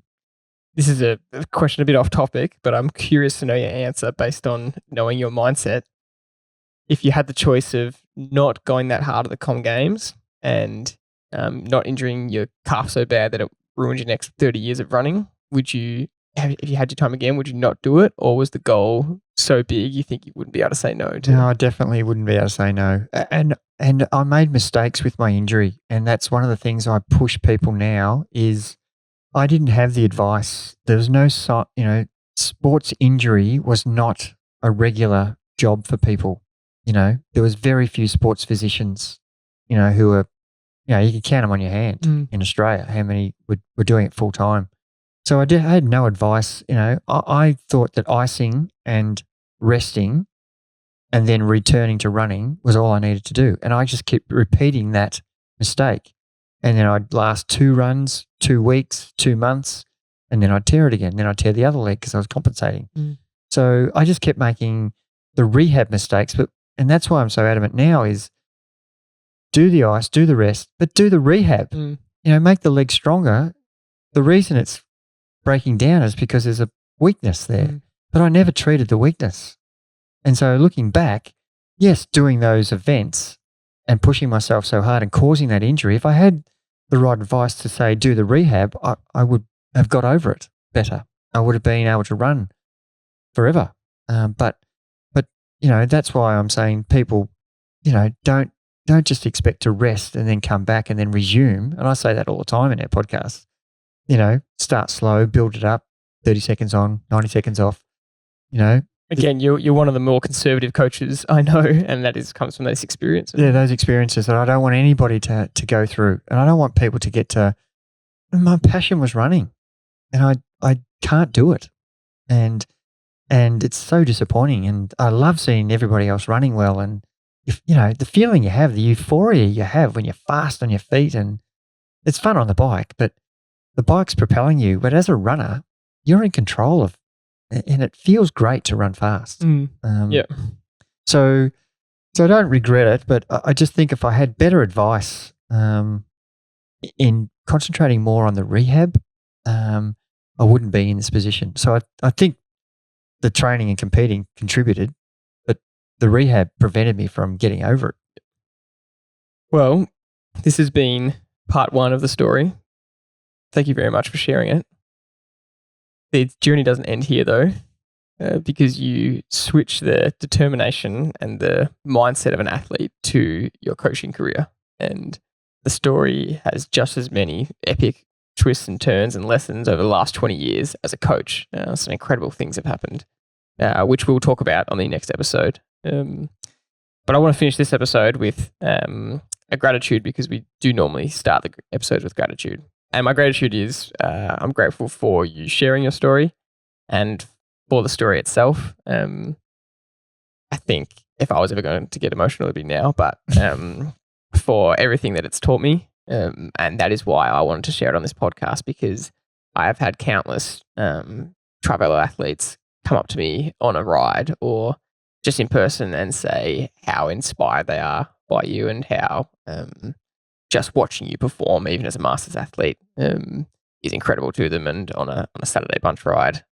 This is a question a bit off topic, but I'm curious to know your answer based on knowing your mindset. If you had the choice of not going that hard at the Com Games and not injuring your calf so bad that it ruined your next 30 years of running, would you, if you had your time again, would you not do it? Or was the goal so big you think you wouldn't be able to say no to? No, I definitely wouldn't be able to say no. And I made mistakes with my injury. And that's one of the things I push people now is I didn't have the advice. There was no, sports injury was not a regular job for people. There was very few sports physicians, who were, you could count them on your hand in Australia, how many were doing it full time. So I had no advice. I thought that icing and resting and then returning to running was all I needed to do. And I just kept repeating that mistake. And then I'd last 2 runs, 2 weeks, 2 months, and then I'd tear it again. Then I'd tear the other leg because I was compensating. So I just kept making the rehab mistakes. And that's why I'm so adamant now is do the ice, do the rest, but do the rehab. Make the leg stronger. The reason it's breaking down is because there's a weakness there. But I never treated the weakness. And so looking back, yes, doing those events and pushing myself so hard and causing that injury, if I had the right advice to say do the rehab, I would have got over it better. I would have been able to run forever. But that's why I'm saying people, don't just expect to rest and then come back and then resume. And I say that all the time in our podcast. Start slow, build it up, 30 seconds on, 90 seconds off. Again, you're one of the more conservative coaches I know, and that comes from those experiences. Yeah, those experiences that I don't want anybody to go through, and I don't want people to get to. My passion was running, and I can't do it, and it's so disappointing. And I love seeing everybody else running well, and the feeling you have, the euphoria you have when you're fast on your feet, and it's fun on the bike, but the bike's propelling you. But as a runner, you're in control of. And it feels great to run fast. Yeah. So I don't regret it, but I just think if I had better advice in concentrating more on the rehab, I wouldn't be in this position. So I think the training and competing contributed, but the rehab prevented me from getting over it. Well, this has been part 1 of the story. Thank you very much for sharing it. The journey doesn't end here, though, because you switch the determination and the mindset of an athlete to your coaching career. And the story has just as many epic twists and turns and lessons over the last 20 years as a coach. Some incredible things have happened, which we'll talk about on the next episode. But I want to finish this episode with a gratitude, because we do normally start the episodes with gratitude. And my gratitude is I'm grateful for you sharing your story and for the story itself. I think if I was ever going to get emotional, it'd be now, but for everything that it's taught me. And that is why I wanted to share it on this podcast, because I have had countless tri-velo athletes come up to me on a ride or just in person and say how inspired they are by you, and how just watching you perform, even as a masters athlete, is incredible to them, and on a Saturday bunch ride.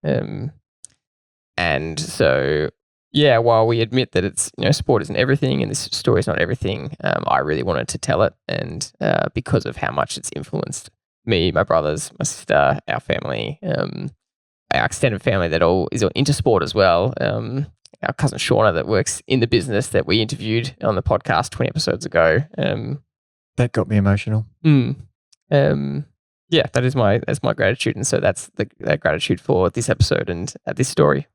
And so, yeah, while we admit that it's, sport isn't everything and this story is not everything, I really wanted to tell it. And because of how much it's influenced me, my brothers, my sister, our family, our extended family that all is into sport as well. Our cousin Shauna that works in the business that we interviewed on the podcast 20 episodes ago. That got me emotional. Yeah, that's my gratitude, and so that's that gratitude for this episode and this story.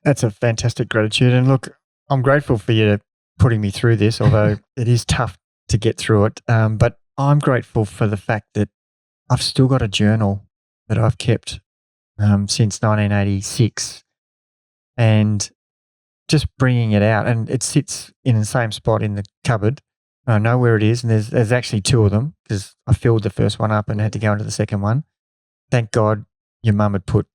That's a fantastic gratitude, and look, I'm grateful for you putting me through this, although it is tough to get through it. But I'm grateful for the fact that I've still got a journal that I've kept since 1986, and just bringing it out, and it sits in the same spot in the cupboard. I know where it is, and there's actually 2 of them, because I filled the first one up and had to go into the second one. Thank God your mum had put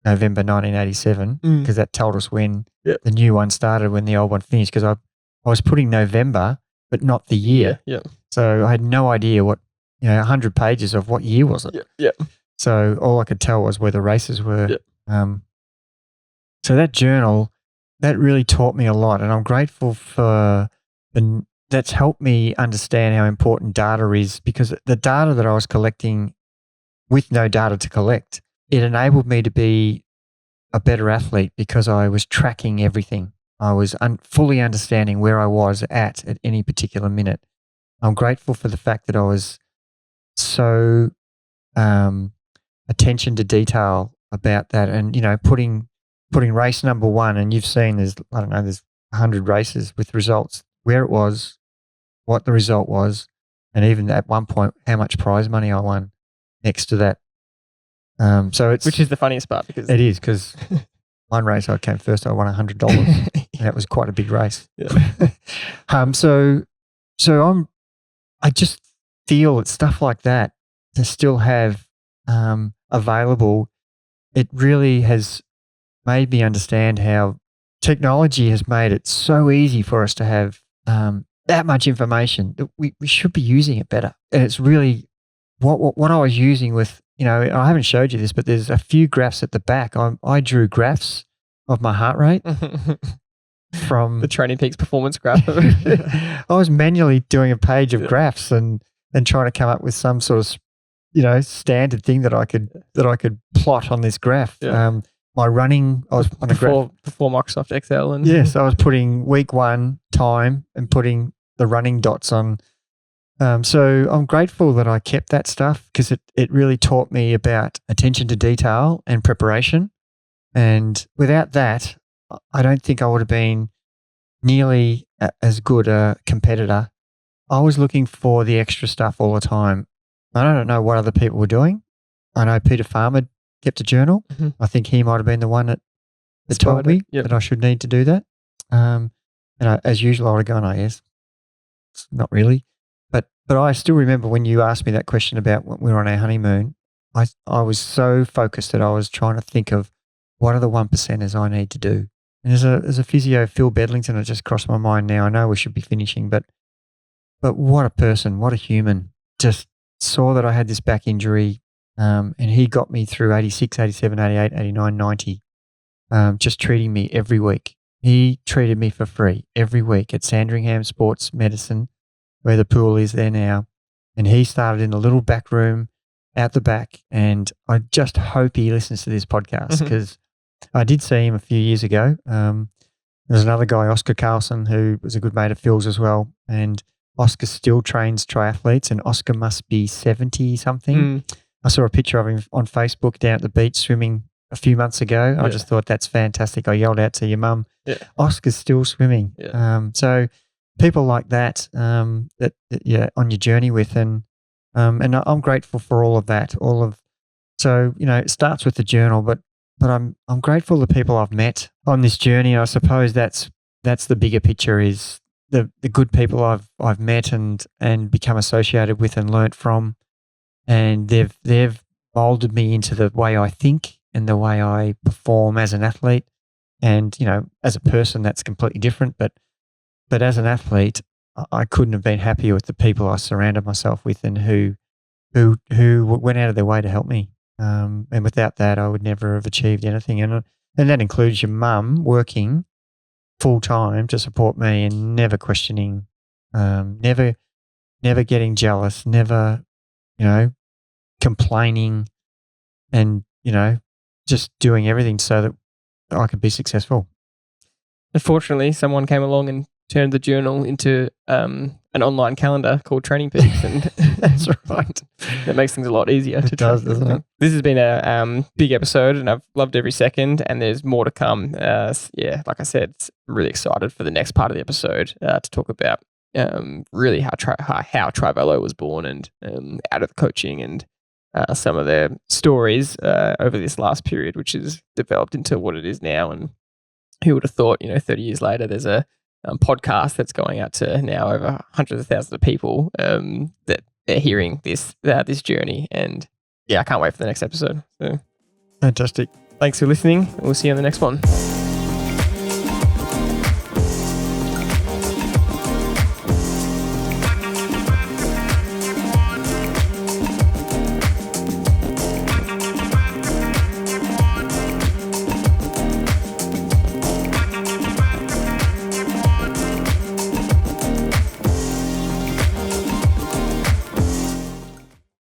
November 1987, because that told us when the new one started, when the old one finished, because I was putting November, but not the year. Yeah. So I had no idea what, 100 pages of what year was it. Yeah. So all I could tell was where the races were. So that journal, that really taught me a lot, and I'm grateful for that's helped me understand how important data is, because the data that I was collecting with no data to collect, it enabled me to be a better athlete, because I was tracking everything. I was fully understanding where I was at any particular minute. I'm grateful for the fact that I was so attention to detail about that, and putting race number 1, and you've seen there's 100 races with results, where it was, what the result was, and even at one point how much prize money I won next to that. So it's, which is the funniest part, because it is, because one race I came first, I won $100, and that was quite a big race. Yeah. So I just feel that stuff like that to still have available, it really has made me understand how technology has made it so easy for us to have that much information, that we should be using it better. And it's really what I was using with, I haven't showed you this, but there's a few graphs at the back. I drew graphs of my heart rate from the Training Peaks performance graph. I was manually doing a page of graphs and trying to come up with some sort of, standard thing that I could plot on this graph. my running, I was on a before Microsoft Excel. And yes, I was putting week 1 time and putting the running dots on. So I'm grateful that I kept that stuff because it really taught me about attention to detail and preparation. And without that, I don't think I would have been nearly as good a competitor. I was looking for the extra stuff all the time. I don't know what other people were doing. I know Peter Farmer kept a journal. Mm-hmm. I think he might have been the one that told me that I should need to do that. And as usual, I would have gone, oh, yes, not really. But I still remember when you asked me that question about when we were on our honeymoon, I was so focused that I was trying to think of what are the 1%ers I need to do. And as a physio, Phil Bedlington, it just crossed my mind now. I know we should be finishing, but what a person, what a human. Just saw that I had this back injury, and he got me through 86, 87, 88, 89, 90, just treating me every week. He treated me for free every week at Sandringham Sports Medicine, where the pool is there now. And he started in a little back room out the back. And I just hope he listens to this podcast because I did see him a few years ago. There's another guy, Oscar Carlson, who was a good mate of Phil's as well. And Oscar still trains triathletes, and Oscar must be 70-something. I saw a picture of him on Facebook down at the beach swimming a few months ago. I just thought, that's fantastic. I yelled out to your mum, Oscar's still swimming. So people like that, that you're on your journey with, and I'm grateful for all of that. So it starts with the journal, but I'm grateful the people I've met on this journey. I suppose that's the bigger picture, is the good people I've met and become associated with and learnt from, and they've molded me into the way I think and the way I perform as an athlete. And as a person, that's completely different, but as an athlete, I couldn't have been happier with the people I surrounded myself with and who went out of their way to help me. And without that, I would never have achieved anything. And that includes your mum working full time to support me and never questioning, never getting jealous, never, complaining, and, just doing everything so that I could be successful. Unfortunately, someone came along and turned the journal into an online calendar called Training Peaks, and that's right. That makes things a lot easier. It does, doesn't it? This has been a big episode, and I've loved every second. And there's more to come. Like I said, I'm really excited for the next part of the episode to talk about really how Trivelo was born, and out of the coaching, and some of their stories over this last period, which has developed into what it is now. And who would have thought, 30 years later, there's a podcast that's going out to now over hundreds of thousands of people that they're hearing this journey. And I can't wait for the next episode. So fantastic. Thanks for listening. We'll see you on the next one.